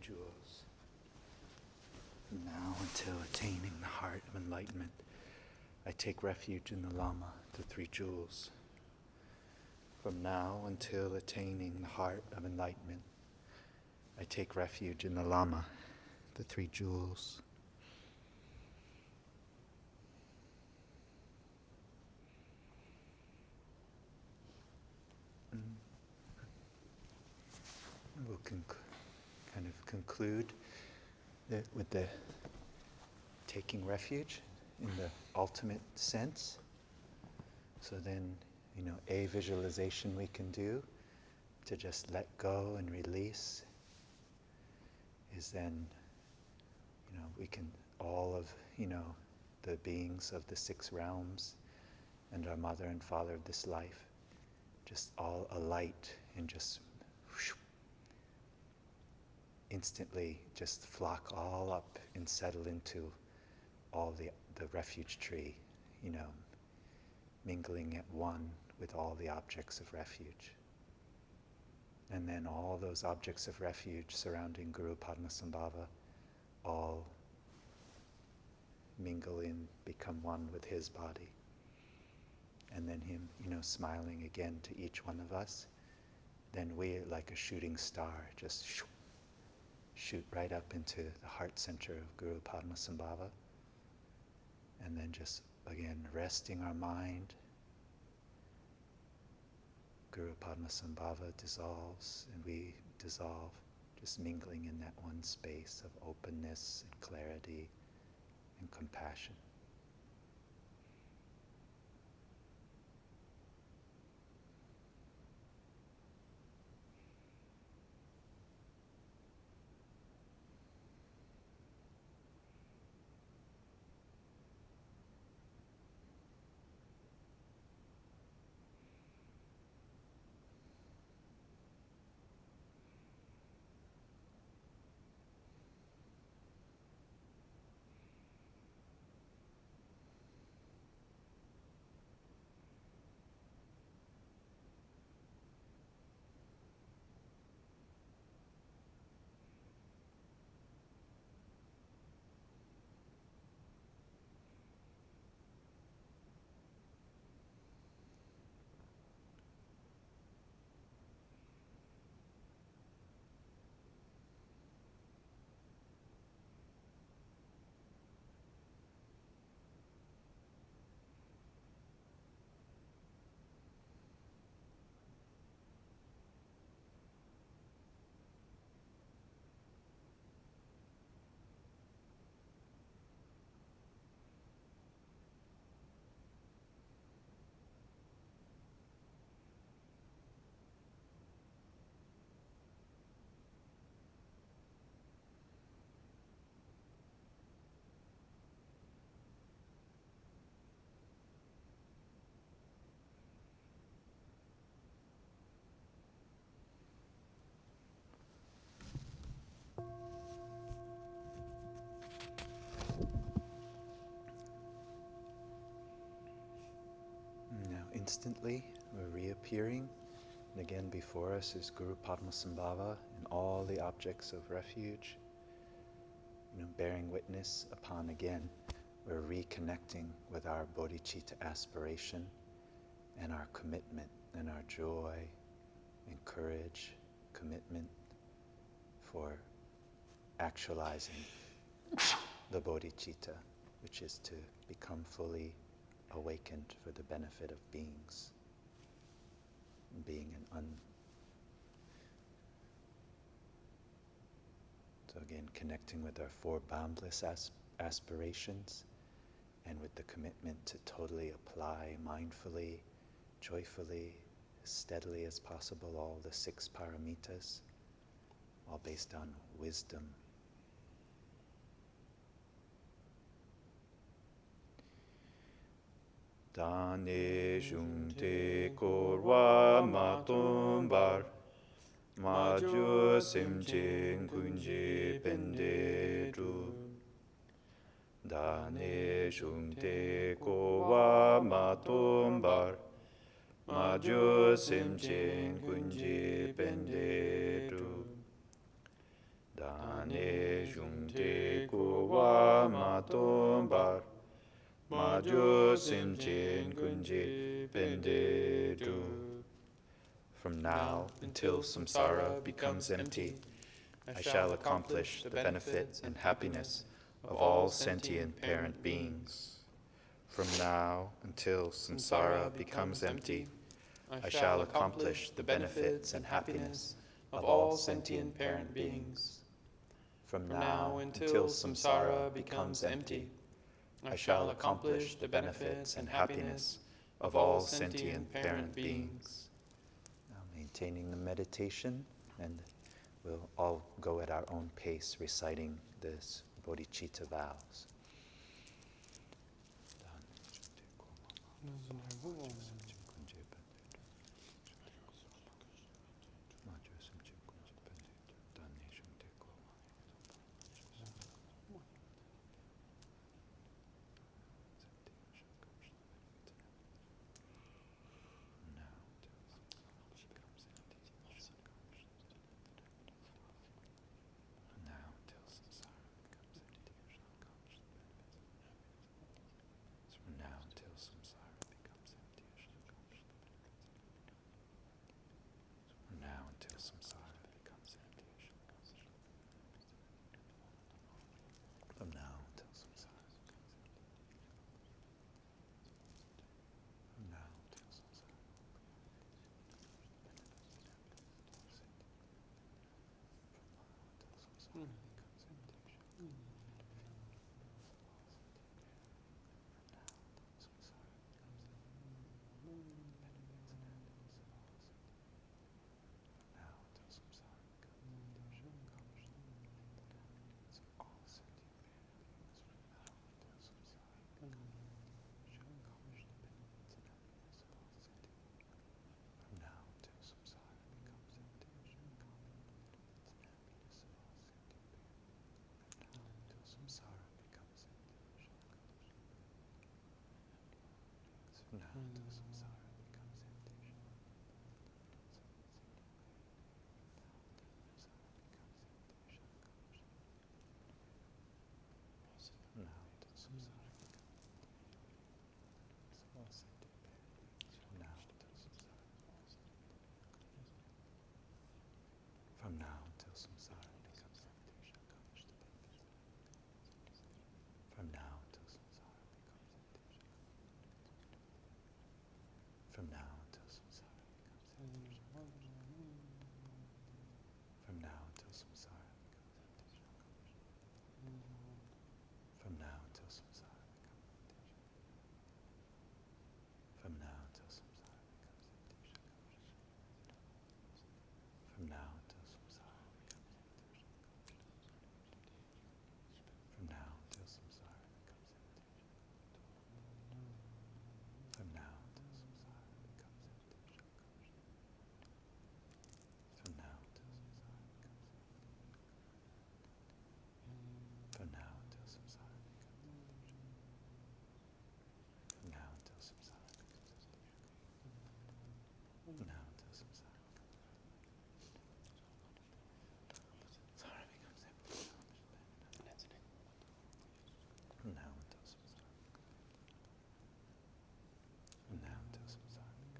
jewels. From now until attaining the heart of enlightenment, I take refuge in the Lama, the three jewels. From now until attaining the heart of enlightenment, I take refuge in the Lama, the three jewels. We'll kind of conclude with the taking refuge in the ultimate sense. So then, a visualization we can do to just let go and release is then, we can, all of, the beings of the 6 realms and our mother and father of this life, just all alight and just instantly just flock all up and settle into all the refuge tree, mingling at one with all the objects of refuge. And then all those objects of refuge surrounding Guru Padmasambhava all mingle in, become one with his body. And then him, smiling again to each one of us. Then we, like a shooting star, just shoot right up into the heart center of Guru Padmasambhava. And then just, again, resting our mind. Guru Padmasambhava dissolves and we dissolve, just mingling in that one space of openness and clarity and compassion. Instantly, we're reappearing, and again before us is Guru Padmasambhava and all the objects of refuge, bearing witness upon again, we're reconnecting with our Bodhichitta aspiration and our commitment and our joy and courage, commitment for actualizing the Bodhichitta, which is to become fully awakened for the benefit of beings, being so again connecting with our 4 boundless aspirations and with the commitment to totally apply mindfully, joyfully, as steadily as possible all the 6 paramitas, all based on wisdom. Dane jungte korwa matumbar maju simchen kunji pendedu. Dane jungte korwa matumbar maju simchen kunji pendedu. Dane jungte kuwa matombar majo simchen kunje pendedu. From now until samsara becomes empty, I shall accomplish the benefit and happiness of all sentient parent beings. From now until samsara becomes empty, I shall accomplish the benefits and happiness of all sentient parent beings. From now until samsara becomes empty, I shall accomplish the benefits and happiness of all sentient parent beings. Now maintaining the meditation, and we'll all go at our own pace reciting this Bodhichitta vows. From now until samsara becomes empty, from now until samsara becomes empty, from now until samsara becomes empty, from now until samsara becomes empty, from now until samsara becomes empty, from now until samsara becomes empty, from now until samsara becomes empty, from now until samsara becomes empty, from now until samsara becomes empty, from now until samsara becomes empty, from now until samsara becomes empty, from now until samsara becomes empty, from now until samsara from now until samsara, from now until samsara becomes empty, from now until samsara becomes empty, from now until samsara becomes empty, from now until samsara becomes empty,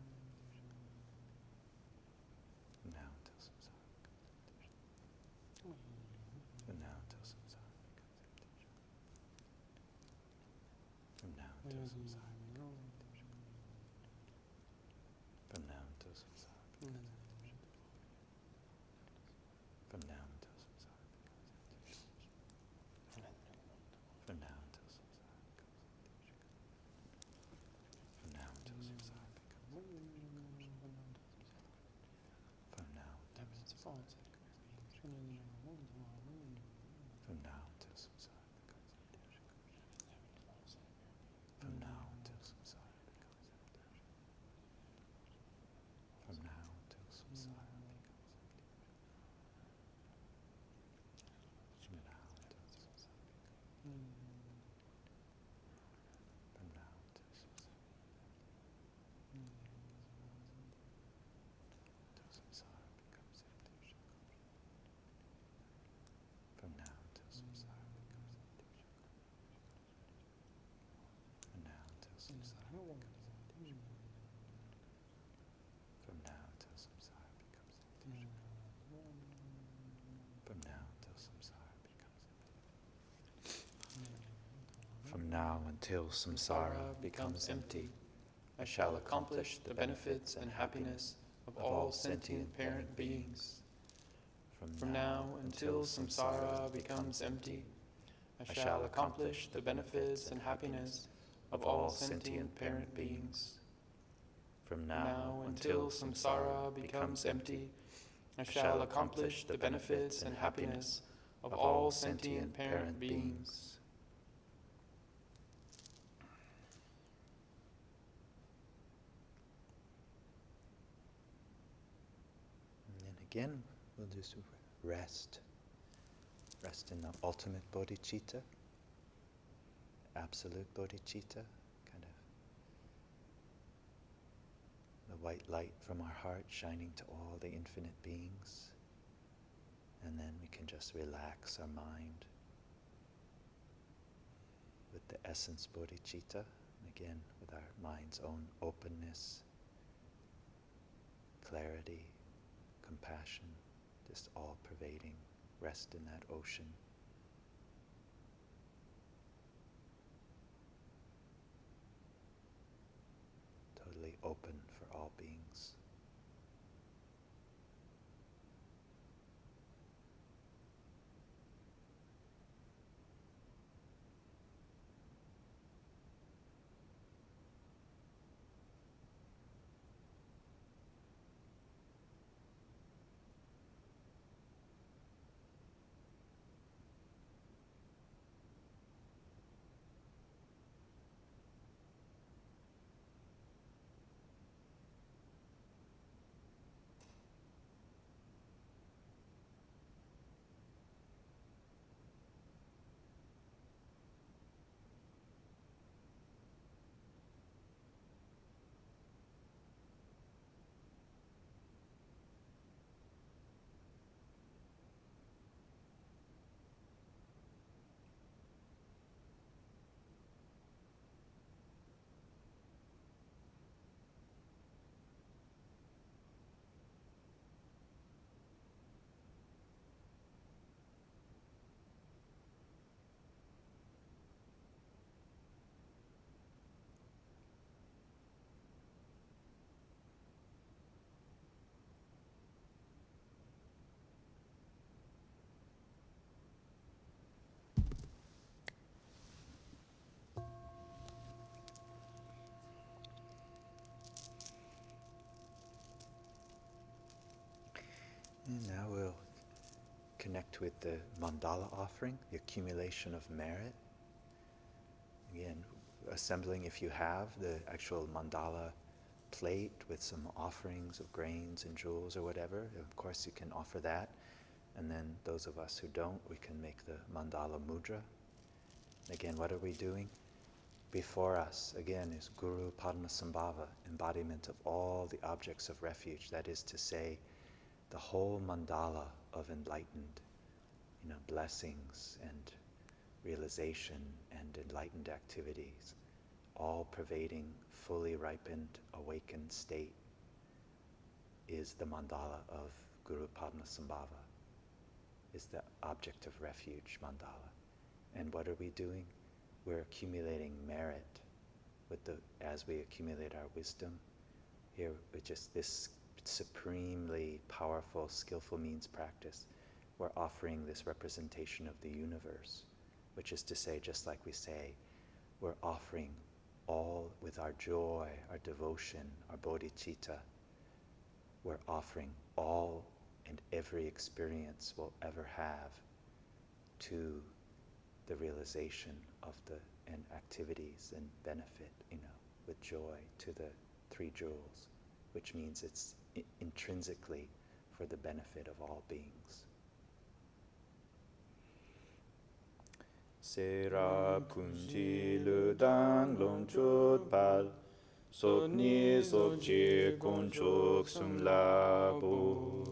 from now until samsara becomes empty, from now until samsara becomes empty, from now until samsara becomes empty, from now until samsara becomes empty, from now until samsara becomes empty, from now until samsara becomes empty, from now until samsara becomes empty, from now until samsara becomes empty, from now until samsara becomes empty, from now until samsara till samsara becomes empty, now until samsara becomes empty, I shall accomplish the benefits and happiness of all sentient parent beings. From now until samsara becomes empty, I shall accomplish the benefits and happiness of all sentient parent beings. From now until samsara becomes empty, I shall accomplish the benefits and happiness of all sentient parent beings. And then again, we'll just rest. Rest in the ultimate bodhicitta, absolute bodhicitta, kind of the white light from our heart shining to all the infinite beings. And then we can just relax our mind with the essence bodhicitta, and again with our mind's own openness, clarity, compassion, just all pervading. Rest in that ocean. Totally open for all beings. And now we'll connect with the Mandala offering, the accumulation of merit. Again, assembling, if you have, the actual Mandala plate with some offerings of grains and jewels or whatever. Of course, you can offer that. And then those of us who don't, we can make the Mandala mudra. Again, what are we doing? Before us, again, is Guru Padma Sambhava, embodiment of all the objects of refuge. That is to say, the whole mandala of enlightened, blessings and realization and enlightened activities, all pervading, fully ripened, awakened state, is the mandala of Guru Padma Sambhava, is the object of refuge mandala. And what are we doing? We're accumulating merit as we accumulate our wisdom. Here, with just this supremely powerful, skillful means practice, we're offering this representation of the universe, which is to say, just like we say, we're offering all with our joy, our devotion, our bodhicitta, we're offering all and every experience we'll ever have to the realization of and activities and benefit, with joy to the three jewels, which means it's intrinsically for the benefit of all beings. Sera punji ludang longchut pal, sopni sopchi konchuk sumlabur.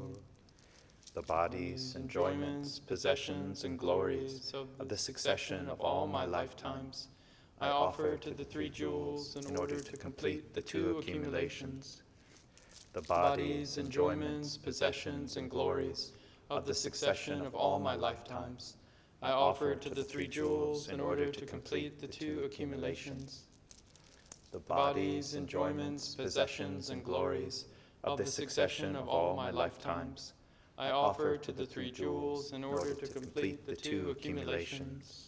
The bodies, enjoyments, possessions, and glories of the succession of all my lifetimes, I offer to the three jewels in order to complete the two accumulations. The bodies, enjoyments, possessions, and glories of the succession of all my lifetimes, I offer to the three jewels in order to complete the two accumulations. The bodies, enjoyments, possessions, and glories of the succession of all my lifetimes, I offer to the three jewels in order to complete the two accumulations.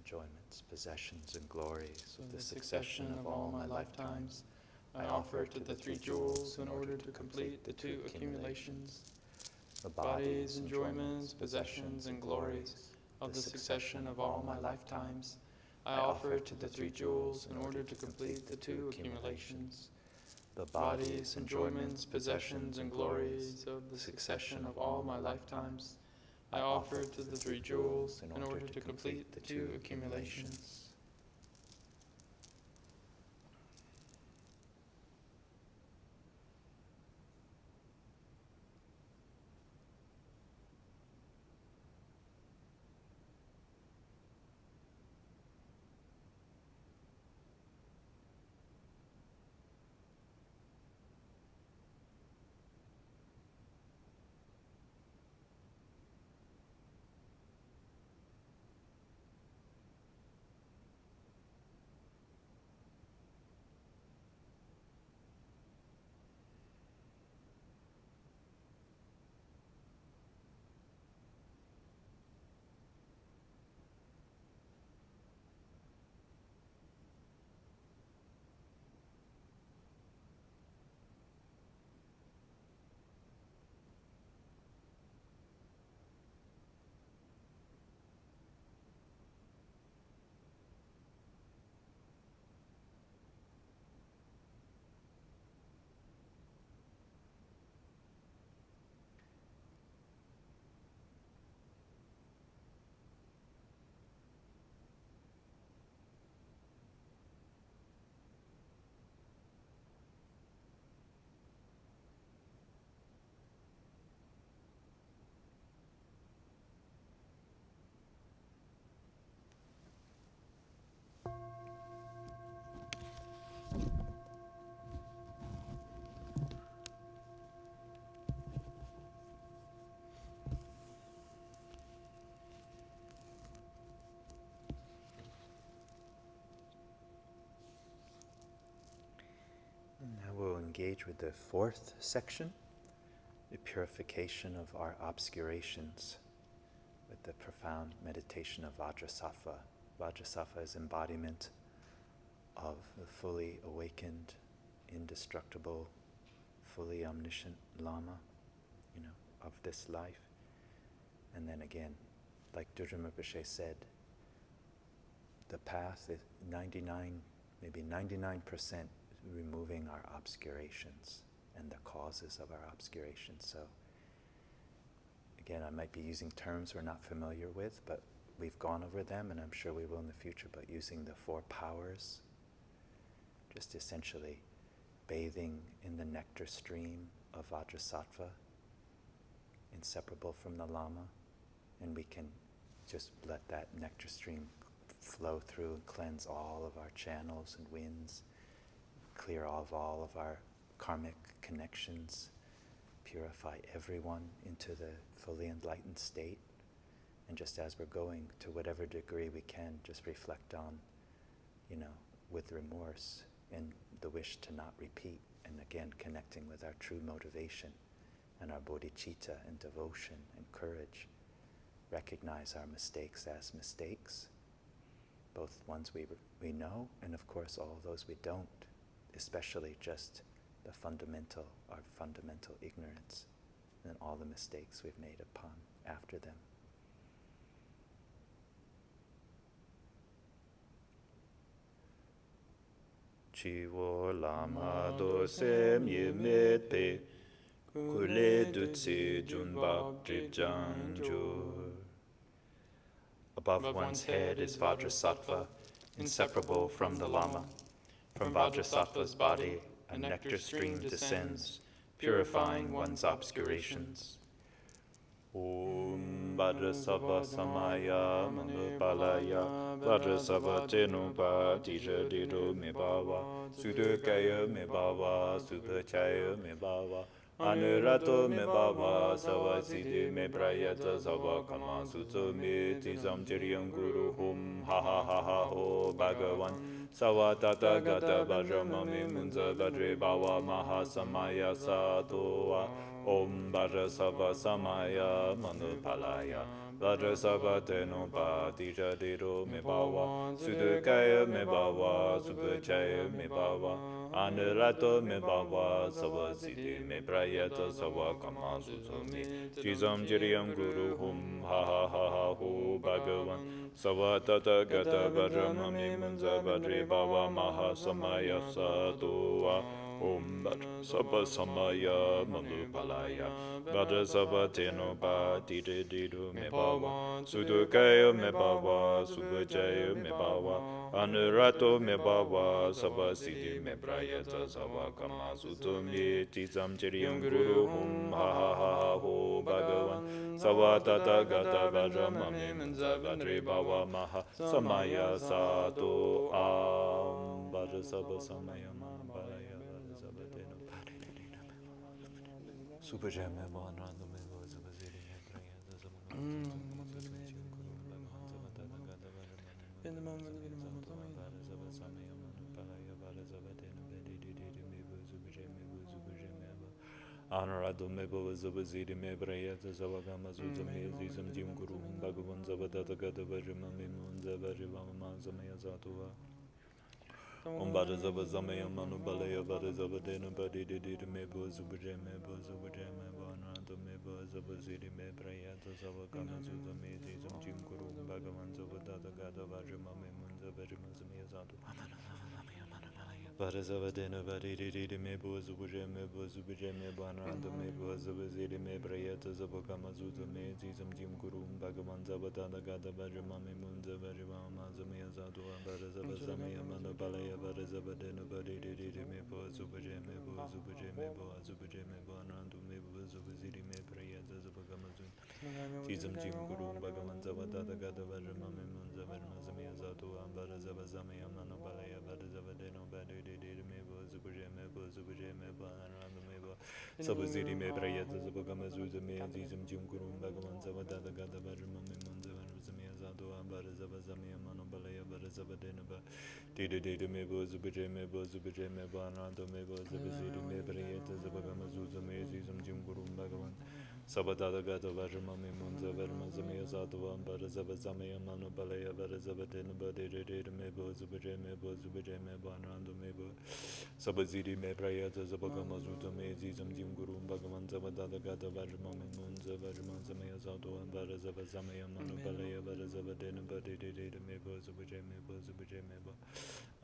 Enjoyments, possessions, and glories of the succession of all my lifetimes, I offer to the three jewels in order to complete the two accumulations. The bodies, enjoyments, possessions, and glories of the succession of all my lifetimes, I offer to the three jewels in order to complete the two accumulations. The bodies, enjoyments, possessions, and glories of the succession of all my lifetimes, I offer to the three jewels in order to complete the two accumulations. engage with the fourth section, the purification of our obscurations, with the profound meditation of Vajrasattva. Vajrasattva is embodiment of the fully awakened, indestructible, fully omniscient Lama, of this life. And then again, like Dudjom Rinpoche said, the path is 99% removing our obscurations and the causes of our obscurations. So again, I might be using terms we're not familiar with, but we've gone over them, and I'm sure we will in the future, but using the 4 powers, just essentially bathing in the nectar stream of Vajrasattva, inseparable from the Lama, and we can just let that nectar stream flow through and cleanse all of our channels and winds, clear off all of our karmic connections, purify everyone into the fully enlightened state. And just as we're going, to whatever degree we can, just reflect on, with remorse and the wish to not repeat, and again connecting with our true motivation and our bodhichitta and devotion and courage. Recognize our mistakes as mistakes, both ones we know, and of course all those we don't, especially just our fundamental ignorance and all the mistakes we've made upon after them. Chiwo lama do semye medpe kule dutsi junbab dribjanjur. Above one's head is Vajrasattva, inseparable from the Lama. From Vajrasattva's body, a nectar stream descends, purifying one's obscurations. Om Vajrasattva Samaya Mandala Vajrasattva Tenupa Tija Dido Mebawa Sudukaya Mebawa Subhachaya Mebawa Anurato Mebawa Savasidi Mebrayata Savakama Sutsu Me Tizam Jiryam Guru Hum Ha Ha Ha Ha Ho Bhagavan Savatata Gata Vajramami Munza Vajre Bhava Maha Samaya Satoa Om Vajrasattva Samaya Manupalaya Vajrasattva Tenupa Tija Dido Mebawa Sudukaya Mebawa Subhachaya Mebawa Anurato Mebawa Savasidi Mebrayata Savakama Sutsu Me Tizam Jiryam Guru Hum Ha Ha Ha Ha Ho Bhagavan Savatata Gata Vajramami Munza Vajre Bhava Maha Samaya Satoa Om Vajrasattva Samaya Manupalaya Vajrasattva Tenupa Tija Dido Mebawa Sudukaya Mebawa Subhachaya Mebawa Anurato Mebawa Savasidi Mebrayata Savakama Sutsu Me Tizam Jiryam Guru Hum Ha Ha Ha Ha Ho Bhagavan Savatata Gata Vajramami Munza Vajre Bhava Maha Samaya Sato Am Vajrasattva Samaya Manupalaya Vajrasattva Tenupa Subhajaya Mebawa Savasidi Mebrayata Savakama Honorado Mebo Zabazidi Mebrayata Zavagama Zuzami Zizam Jim Guru Bhagavan Zavadata Gata Vajramami Munza Vajravama Samaya Satua Om Bada Zavazamaya Manubalaya Bada Zavadena Badi Didi Mebo Zubaja Mebo Zubaja Mebo Honorado Mebo Zabazidi Mebrayata Zavagama Zuzami Zizam Jim Guru Bhagavan Zavadata Gata Vajramami Munza Vajramama Samaya Satua Vajrasattva Vadididi Mebo Zubaja Mebo Zubaja Mebo Honorado Mebo Zabazidi Mebrayata Zavagama Zuzami Zizam Jim Guru Bhagavan Zavadata Gata Vajramami Munza Vajramama Samaya Satua Vajrasattva Samaya Manubalaya Vajrasattva Vadididi Mebo Zubaja Mebo Zubaja Mebo Zubaja Mebo Honorado Mebo Zabazidi Mebrayata Zavagama Zizam Jim Guru Bhagavan Zavadata Gata Vajramami Munza Vajramama Samaya Satua Vajrasattva Samaya Manubalaya Vajrasattva Mebo Zubaja Mebo Zubaja Mebo Honorado Mebo Sabazidi Mebrayata Zavagama Zuzami Zizam Jim Guru Bhagavan Zavadata Gata Vajramami Munza Vajramama Samaya Satua Vajrasattva Samaya Manubalaya Vajrasattva Dida Mebo Zubaje Mebo Zubaje Mebo Anando Mebo Zabazidi Mebrieta Zabagama Zuzame Zizam Jimgurum Bhagavan Sabadada Gata Vajramami Munza Varma Zamia Zatava Barazava Zamia Manu Balaya Barazavatina Badida Mebo Zubaje Mebo Zubaje Mebo Anando Mebo Sabazidi Mebrieta Zabagama Zuzame Zizam Jimgurum Bhagavan Sabadada Gata Vajramami Munza Varma Zamia Zatava Barazava Zamia Manu Balaya Barazavatina Badida Mebo Zubaje Mebo Zubaje Mebo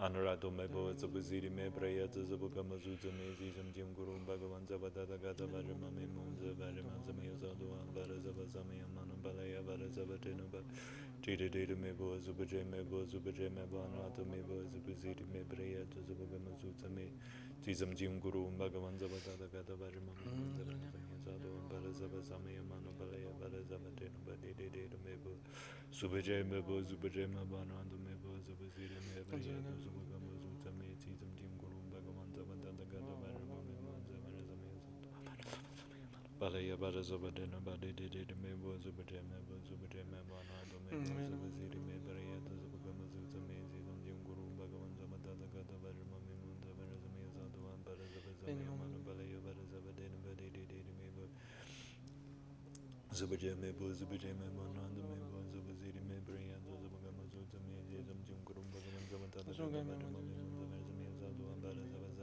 Anurado Mebo Zabazidi Mebrieta Zabagama Zuzame Zizam Jimgurum Bhagavan Sabadada Gata Vajramami Munza Varma Zamia Zatava Barazava Zamia Manu Balaya Barazavatina Dida Mebo Zubaje Mebo Zubaje Mebo Anurado Mebo Zabazidi Mebrieta Zabagama Zuzame Zizam Jimgurum Bhagavan Sabadada Gata Vajramami Munza Varma Zamia Zatava Barazava Zamia Manu Balaya Barazavatina Dida Mebo Subaje Mebo Zubaje Mebo Anurado Mebo Zabazidi Mebrieta Zabagama Zuzame Zizam Jimgurum Bhagavan Sabadada Gata Vajramami Munza Varma Balaya Barazavadena Badidida Mebo Zubaje Mebo Zubaje Mebo Anurado Mebo Zabazidi Mebrieta Zabagama Zuzame Zizam Jimgurum Bhagavan Sabadada Gata Vajramami Munza Varma Zatava Barazava Zamia Manu Balaya Barazavadena Badidida Mebo Zubaje Mebo Zubaje Mebo Anurado Mebo Zabazidi Mebrieta Zabagama Zuzame Zizam Jimgurum Bhagavan Sabadada Gata Vajramami Munza Varma Zatava Barazava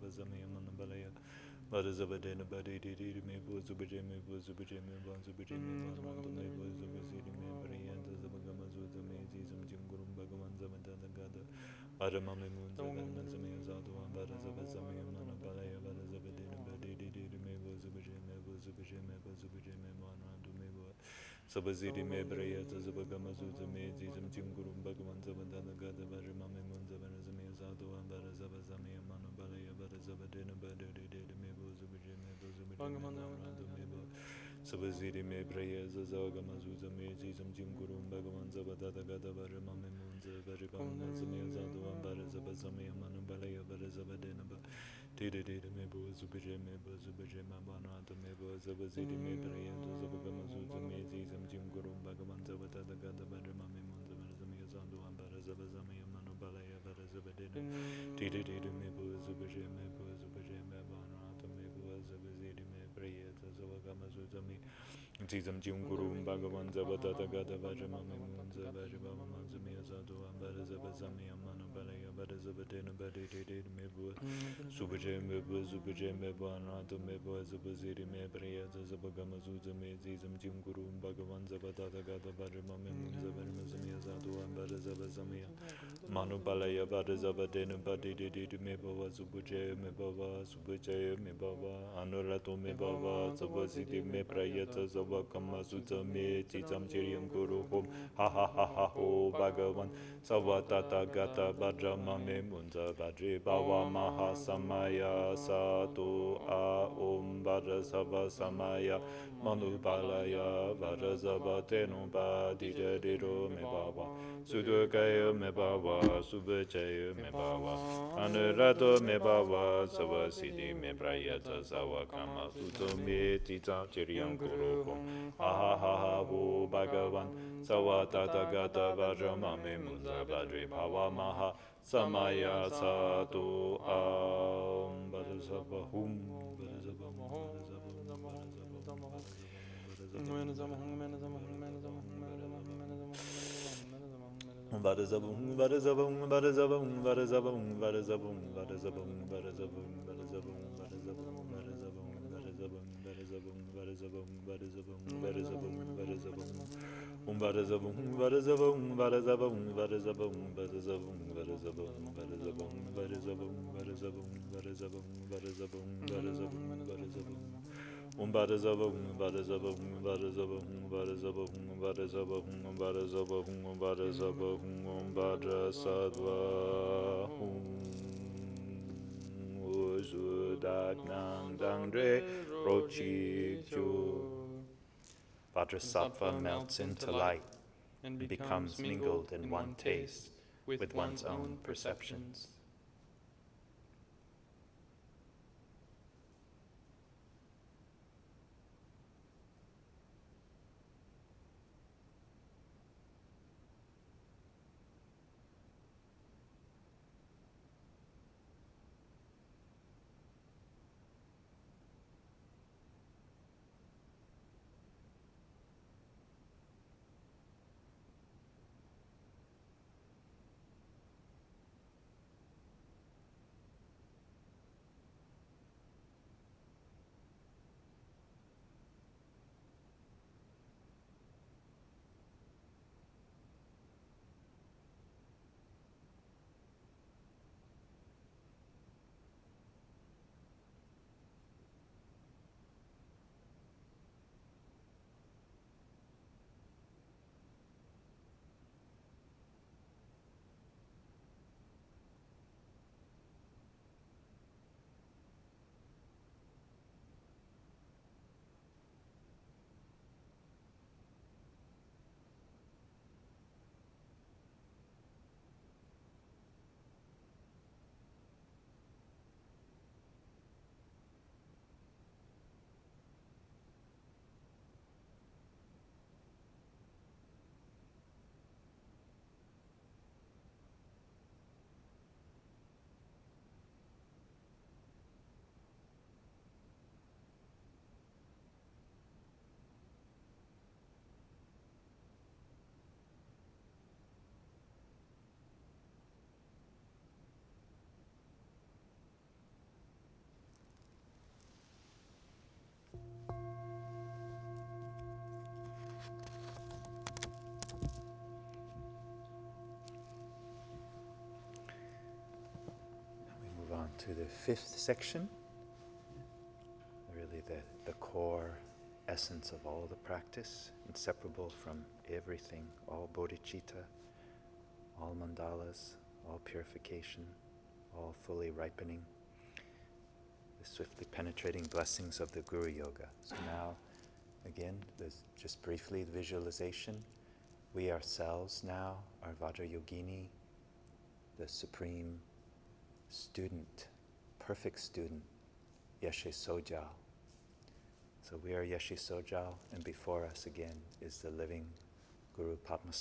Zamia Manu Balaya Barazavadena Dida Mebo Zubaje Mebo Zubaje Mebo Anurado Mebo Zabazidi Mebrieta Zabagama Zuzame Zizam Jimgurum Bhagavan Sabadada Gata Vajramami Munza Varma Zatava Barazava Zamia Manu Balaya Barazavadena Badidida Mebo Zubaje Mebo Zubaje Mebo Zubaje Mebo Anurado Mebo Zabazidi Mebrieta Zabagama Zuzame Zizam Jimgurum Bhagavan Sabadada Gata Vajramami Munza Varma Zamia Zatava Barazava Zamia Manu Balaya Barazavadena Badidida Mebo Zubaje Mebo Zubaje Mebo Zubaje Mebo Anurado Mebo Sabazidi Mebrieta Zabagama Zuzame Zizam Jimgurum Bhagavan Sabadada Gata Vajramami Munza Varma Zamia Zatava Barazava Zamia Manu Balaya Barazavadena Badidida Mebo Zubaje Mebo Zubaje Mebo Anurado Mebo Sabazidi Mebrieta Zabagama Zuzame Zizam Jimgurum Bhagavan Sabadada Gata Vajramami Munza Varma Zamia Zatava Barazava Zamia Manu Balaya Barazavadena Dida Mebo Zubaje Mebo Zubaje Mebo Anurado Mebo Sabazidi Mebrieta Zabagama Zuzame Zizam Jimgurum Bhagavan Sabadada Gata Vajramami Munza Varma Zatava Barazava Zamia Manu Balaya Barazavadena Dida Mebo Zubaje Mebo Zubaje Mebo Anurado Mebo Sabazidi Mebrieta Zabagama Zuzame Zizam Jimgurum Bhagavan Sabadada Gata Vajramami Munza Varma Zamia Zatava Barazava Zamia Manu Balaya Barazavadena Badidida Mebo Subaje Mebo Zubaje Mebo Anurado Mebo Zabazidi Mebrieta Zabagama Zuzame Zizam Jimgurum Bhagavan Sabadada Gata Vajramami Munza Varma Zamia Zatava Barazava Zamia Manu Balaya Barazavadena Badidida Mebo Zubaje Mebo Subaje Mebo Anurado Mebo Zabazidi Mebrieta Zabagama Zuzame Zizam Jimgurum Ha ha ha ha ho Bhagavan Savatata Gata Vajramami Munza Vajri Bhava Maha Samaya Sato A Om Vajrasava Samaya Manu Balaya Vajrasava Tenu Badida Diro Me Bhava Sudukaya Me Bhava Subhachaya Me Bhava Anurato Me Bhava Savasidi Me Prayata Savakama Sutome Tita Chiriyam Kurukum Ha ha ha ha ho Bhagavan Savatata Gata Vajramami Munza Vajri Bhava Maha Samaya Sato Am Vajrasava Hum Vajrasava Vajrasattva melts into light and becomes mingled in one taste with one's own perceptions. to the fifth section, really the core essence of all the practice, inseparable from everything, all bodhicitta, all mandalas, all purification, all fully ripening, the swiftly penetrating blessings of the Guru Yoga. So now, again, there's just briefly the visualization. We ourselves now are Vajrayogini, the supreme student, perfect student, Yeshe Sojal. So we are Yeshe Sojal, and before us again is the living Guru Padma,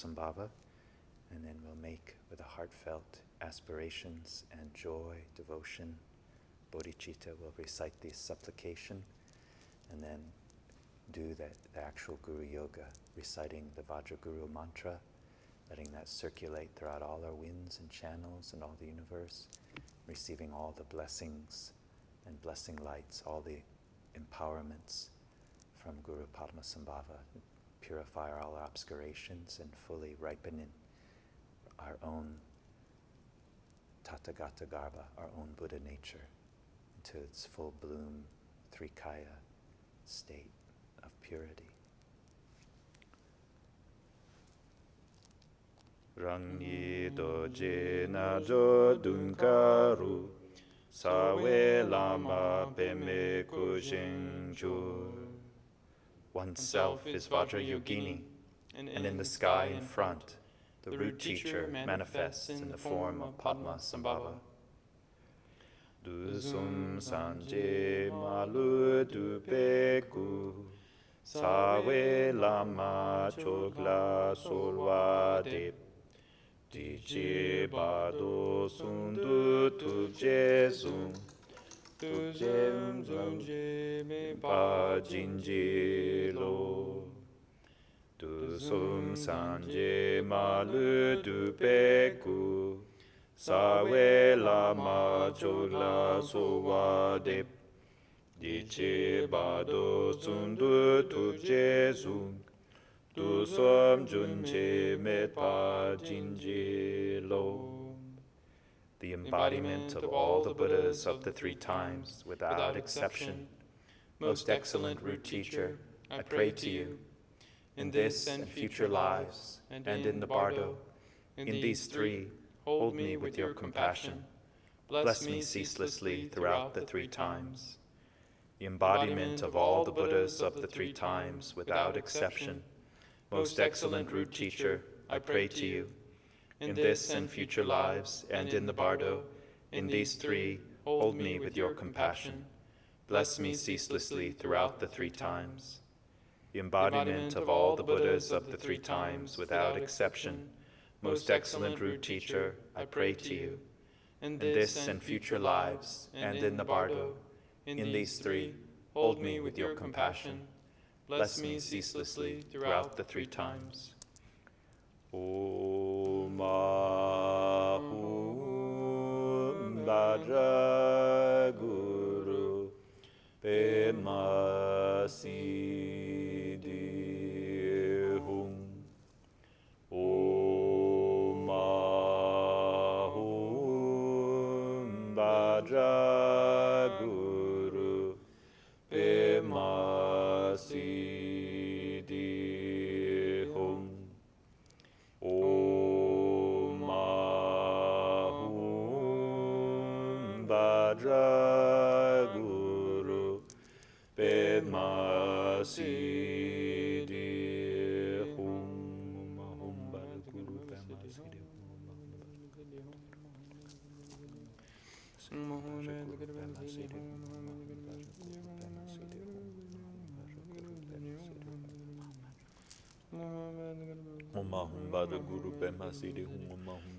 and then we'll make with a heartfelt aspirations and joy, devotion, Bodhichitta. We'll recite the supplication, and then do the actual Guru Yoga, reciting the Vajra Guru mantra, letting that circulate throughout all our winds and channels and all the universe, receiving all the blessings and blessing lights, all the empowerments from Guru Padma, purify all our aspirations and fully ripen in our own Tathagata Garbha, our own Buddha nature, into its full bloom, Trikaya state of purity. Rangi doje na jo dunkaru, sawe lama peme kushinjur. Oneself is Vajrayogini, and in the sky in front, the root teacher manifests in the form of Padma Sambhava. Dusum sanje malu dupeku, sawe lama chokla solvade, dichi bado sundu tubjesum, tubjem zunje me pa jinjilo. Dusum sanje malu dupeku, sawe lama chokla solvade, dichi bado sundu tubjesum, dusum junje me pa jinjilo. The embodiment of all the Buddhas of the three times, without exception. Most excellent root teacher, I pray to you, in this and future lives, and in the bardo, in these three, hold me with your compassion. Bless me ceaselessly throughout the three times. The embodiment of all the Buddhas of the three times, without exception. Most excellent root teacher, I pray to you, in this and future lives, and in the bardo, in these three, hold me with your compassion. Bless me ceaselessly throughout the three times. The embodiment of all the Buddhas of the three times, without exception. Most excellent root teacher, I pray to you, in this and future lives, and in the bardo, in these three, hold me with your compassion. Bless me ceaselessly throughout the three times. Om Ahum Vajra Guru Padma Siddhi Hum. Om Ahum Vajra Guru Padma Siddhi Hum. Om Ahum Vajra Guru Padma Siddhi Hum. Ahum Vajra Guru Padma Siddhi Om Ahum Vajra Guru Padma Siddhi Hum. Om Ahum Vajra Guru Padma Siddhi Hum. Om Ahum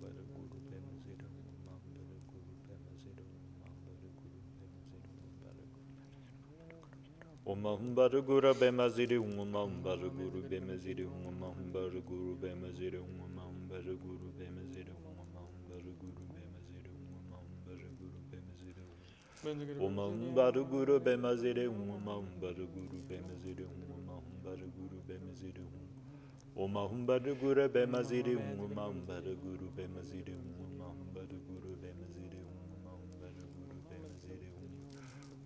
Vajra Guru Padma Siddhi Hum. Om Ahum Vajra Guru Padma Siddhi Hum. Om Ahum Vajra Guru Padma Siddhi Hum. Om Ahum Vajra Guru Padma Siddhi Hum. Om Ahum Vajra Guru Padma Siddhi Hum. Om Ahum Vajra Guru Padma Siddhi Hum. Om Ahum Vajra Guru Padma Siddhi Hum. Om Ahum Vajra Guru Padma Siddhi Hum. Om Ahum Vajra Guru Padma Siddhi Hum. Om Ahum Vajra Guru Padma Siddhi Hum. Om Ahum Vajra Guru Padma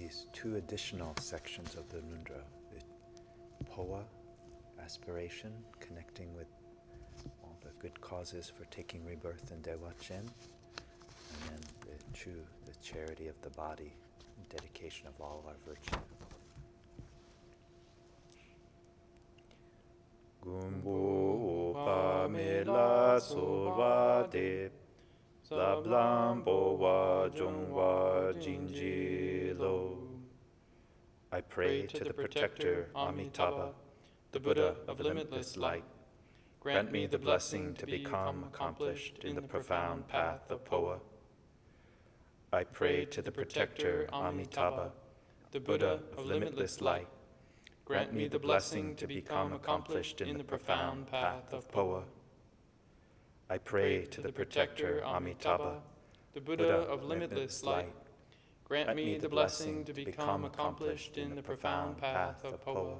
these two additional sections of the nundra, the poa, aspiration, connecting with all the good causes for taking rebirth in Dewa Chen, and then the chu, the charity of the body, and dedication of all our virtue. Gumbu Pamela Sowa De Lablambo Wa Jongwa Jinji Lo. I pray to the protector Amitabha, the Buddha of limitless light. Grant me the blessing to become accomplished in the profound path of Poa. I pray to the protector Amitabha, the Buddha of limitless light. Grant me the blessing to become accomplished in the profound path of Poa. I pray to the protector Amitabha, the Buddha of limitless light. Grant me the blessing to become accomplished in the profound path of Poa.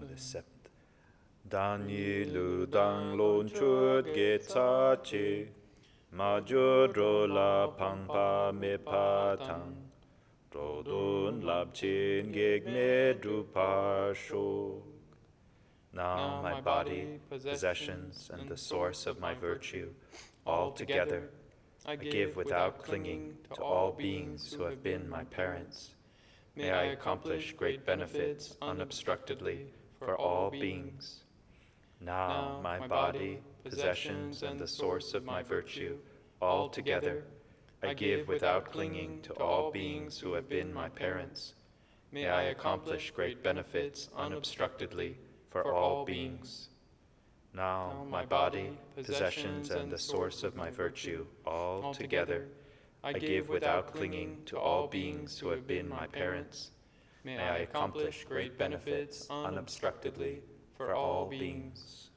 The seventh. Dan yi lu dang lon chut ge tsa chi, ma ju dro la pang pa me pa tang, dro dun lab chin geg me du pa shok. Now my body, possessions, and the source of my virtue, all together, I give without clinging to all beings who have been my parents. May I accomplish great benefits unobstructedly for all beings. Now my body, possessions, and the source of my virtue, all together, I give without clinging to all beings who have been my parents. May I accomplish great benefits unobstructedly for all beings. Now my body, possessions, and the source of my virtue, all together, I give without clinging to all beings who have been my parents. May I accomplish great benefits unobstructedly for all beings.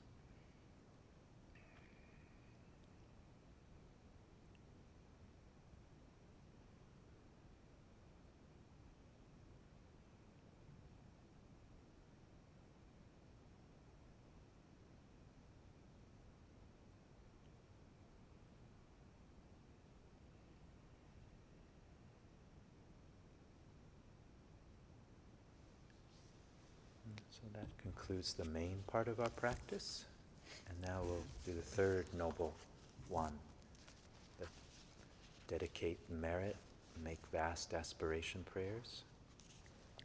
So that concludes the main part of our practice. And now we'll do the third noble one. Dedicate merit, make vast aspiration prayers,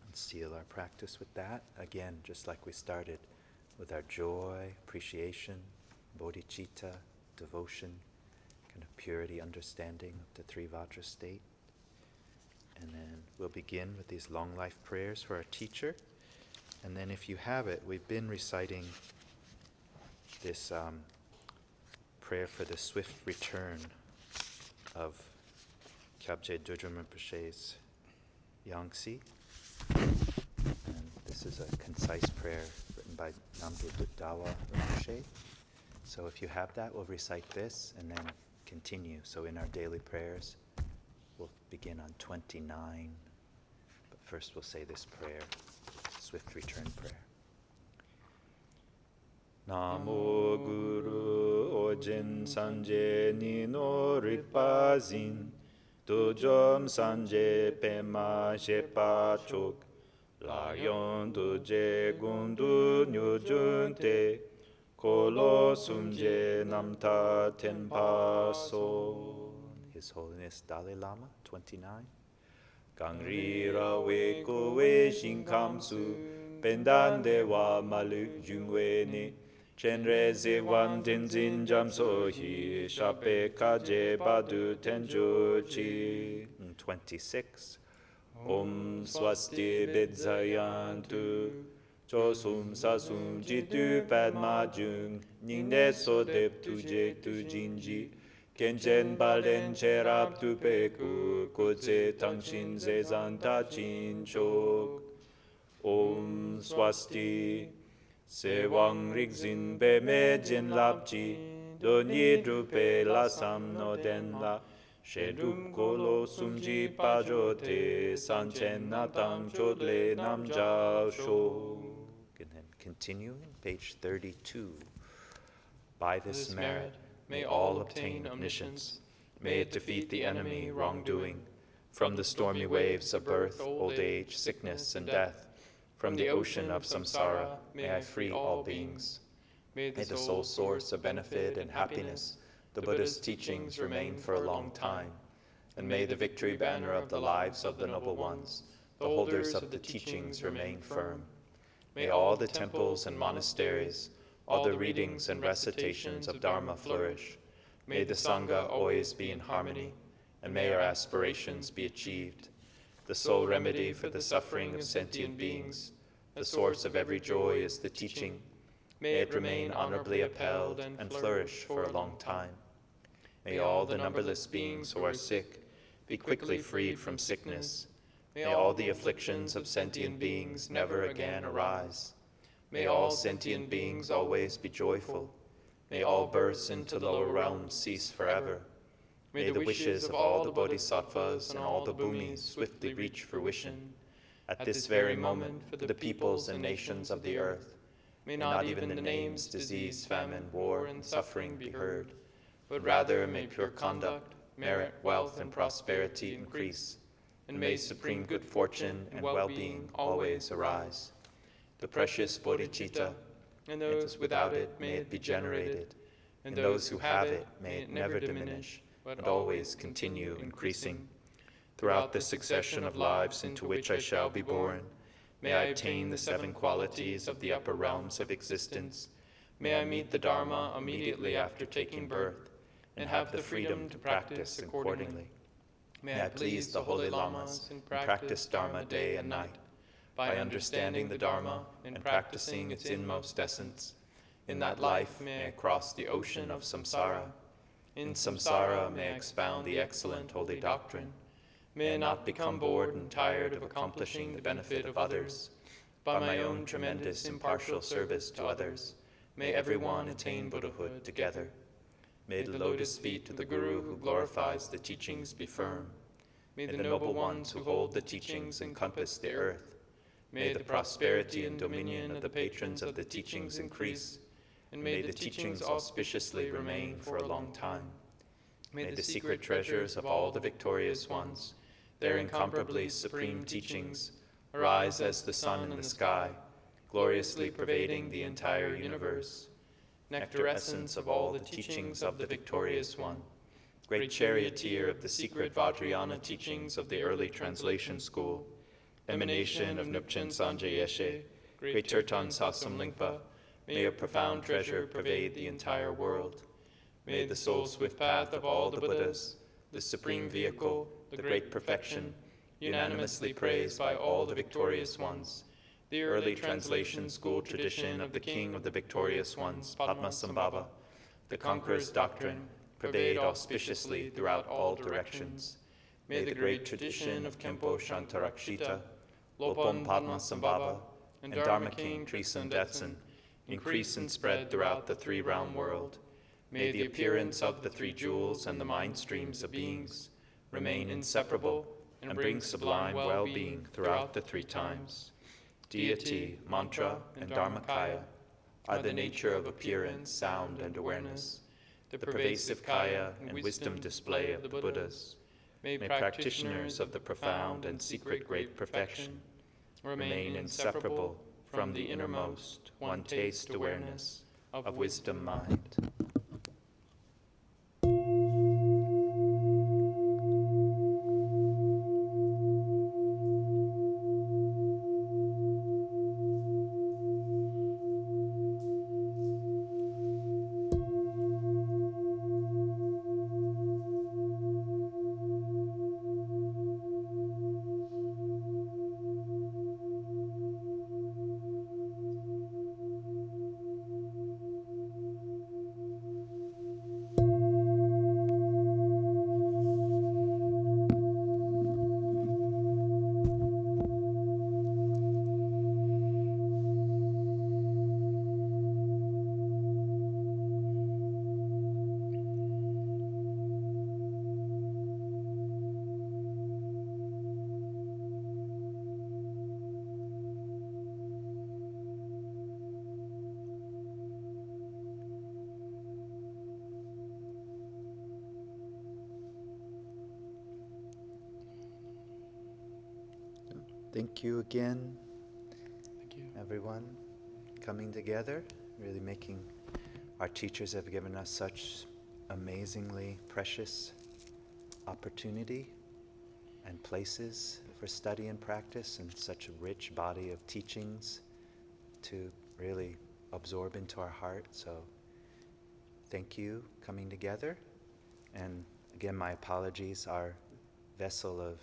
and seal our practice with that. Again, just like we started, with our joy, appreciation, bodhicitta, devotion, kind of purity, understanding of the three Vajra state. And then we'll begin with these long life prayers for our teacher. And then if you have it, we've been reciting this prayer for the swift return of Kyabje Dudjom Rinpoche's Yangtze. And this is a concise prayer written by Namgyal Dawa Rinpoche. So if you have that, we'll recite this and then continue. So in our daily prayers, we'll begin on 29. But first we'll say this prayer. Swift return prayer. Namo Guru Ojen Sanje Nino Rikpazin Dudjom Sanje Pema Shepa Chok Layon Duje Gundu Nyujunte Kolo Sumje Namta Tenpa So. His Holiness Dalai Lama, 29. Gangri rawe kowe shinkamsu pendande wa maluk jungwe ni chenre ze wan denzin jamsohi shape kaje badu tenjo chi. 26. Om swasti bedzayantu chosum sasum jitu padma jung ningde sodep tuje tujinji Kenchen balen cherab tu peku kotse tangshin zezan tachin chok. Om swasti sewang rigzin be me jin labji donyi drupe lasam no den la Shedum kolo sumji pajote sanchen natang chodle namja sho. And then continuing, page 32. By this merit, may all obtain omniscience. May it defeat the enemy, wrongdoing. From the stormy waves of birth, old age, sickness, and death, from the ocean of samsara, may I free all beings. May the sole source of benefit and happiness, the Buddha's teachings, remain for a long time. And may the victory banner of the lives of the noble ones, the holders of the teachings, remain firm. May all the temples and monasteries, all the readings and recitations of Dharma flourish. May the Sangha always be in harmony, and may our aspirations be achieved. The sole remedy for the suffering of sentient beings, the source of every joy, is the teaching. May it remain honorably upheld and flourish for a long time. May all the numberless beings who are sick be quickly freed from sickness. May all the afflictions of sentient beings never again arise. May all sentient beings always be joyful. May all births into lower realms cease forever. May the wishes of all the bodhisattvas and all the bhumis swiftly reach fruition. At this very moment, for the peoples and nations of the earth, may not even the names disease, famine, war, and suffering be heard, but rather may pure conduct, merit, wealth, and prosperity increase, and may supreme good fortune and well-being always arise. The precious bodhicitta, and those without it, may it be generated, and those who have it, may it never diminish, but always continue increasing. Throughout the succession of lives into which I shall be born, may I obtain the 7 qualities of the upper realms of existence. May I meet the Dharma immediately after taking birth, and have the freedom to practice accordingly. May I please the holy lamas and practice Dharma day and night. By understanding the Dharma and practicing its inmost essence, in that life may I cross the ocean of samsara. In samsara may I expound the excellent holy doctrine. May I not become bored and tired of accomplishing the benefit of others. By my own tremendous impartial service to others, may everyone attain Buddhahood together. May the lotus feet of the Guru who glorifies the teachings be firm. May the noble ones who hold the teachings encompass the earth. May the prosperity and dominion of the patrons of the teachings increase, and may the teachings auspiciously remain for a long time. May the secret treasures of all the victorious ones, their incomparably supreme teachings, arise as the sun in the sky, gloriously pervading the entire universe. Nectar essence of all the teachings of the victorious one, great charioteer of the secret Vajrayana teachings of the early translation school, emanation of Nupchen Sanjay Yeshe, great Tirtan Sasam Lingpa, may a profound treasure pervade the entire world. May the soul swift path of all the Buddhas, the supreme vehicle, the great perfection, unanimously praised by all the victorious ones, the early translation school tradition of the king of the victorious ones, Padma, the conqueror's doctrine, pervade auspiciously throughout all directions. May the great tradition of Khenpo Tsewang Lopom Padma, and Dharma King Trisen Detsen increase and spread throughout the 3-realm world. May the appearance of the 3 jewels and the mind streams of beings remain inseparable and bring sublime well-being throughout the 3 times. Deity, mantra, and dharmakaya are the nature of appearance, sound, and awareness, the pervasive kaya and wisdom display of the Buddhas. May practitioners of the profound and secret great perfection remain inseparable from the innermost one-taste awareness of wisdom mind. Thank you again, Thank you. everyone, coming together, really making, our teachers have given us such amazingly precious opportunity and places for study and practice, and such a rich body of teachings to really absorb into our heart. So thank you coming together. And again, my apologies, our vessel of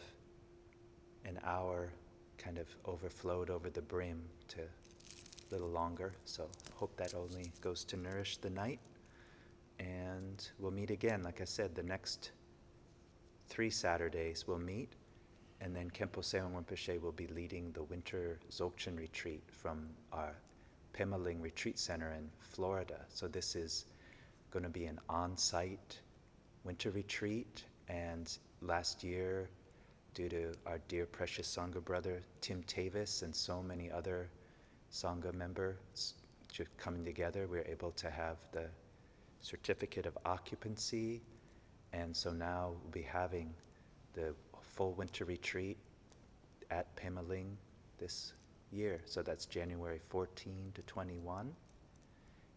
an hour kind of overflowed over the brim to a little longer. So hope that only goes to nourish the night. And we'll meet again, like I said, the next 3 Saturdays we'll meet. And then Khenpo Tsewang Rinpoche will be leading the winter Dzogchen retreat from our Ling Retreat Center in Florida. So this is going to be an on-site winter retreat. And last year, due to our dear precious Sangha brother Tim Tavis and so many other Sangha members coming together, we were able to have the certificate of occupancy. And so now we'll be having the full winter retreat at Ling this year. So that's January 14 to 21.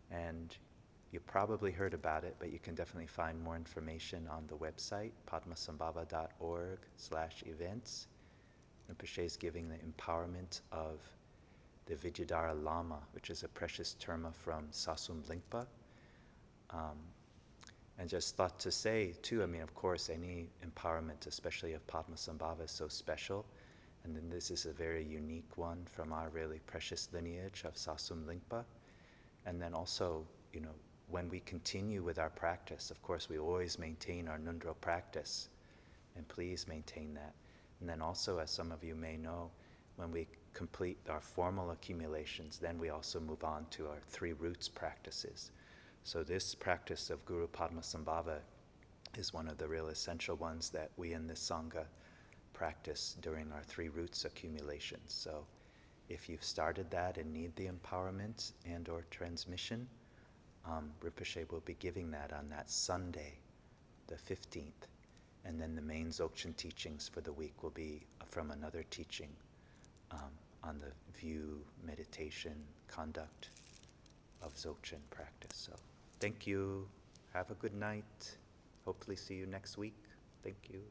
And you probably heard about it, but you can definitely find more information on the website, padmasambhava.org/events. Rinpoche is giving the empowerment of the Vidyadhara Lama, which is a precious terma from Sasum Lingpa. And just thought to say, too, I mean, of course, any empowerment, especially of Padmasambhava, is so special. And then this is a very unique one from our really precious lineage of Sasum Lingpa. And then also, you know, when we continue with our practice, of course, we always maintain our nundra practice. And please maintain that. And then also, as some of you may know, when we complete our formal accumulations, then we also move on to our 3 roots practices. So this practice of Guru Padmasambhava is one of the real essential ones that we in this Sangha practice during our 3 roots accumulations. So if you've started that and need the empowerment and or transmission, Rinpoche will be giving that on that Sunday, the 15th. And then the main Dzogchen teachings for the week will be from another teaching on the view, meditation, conduct of Dzogchen practice. So thank you. Have a good night. Hopefully see you next week. Thank you.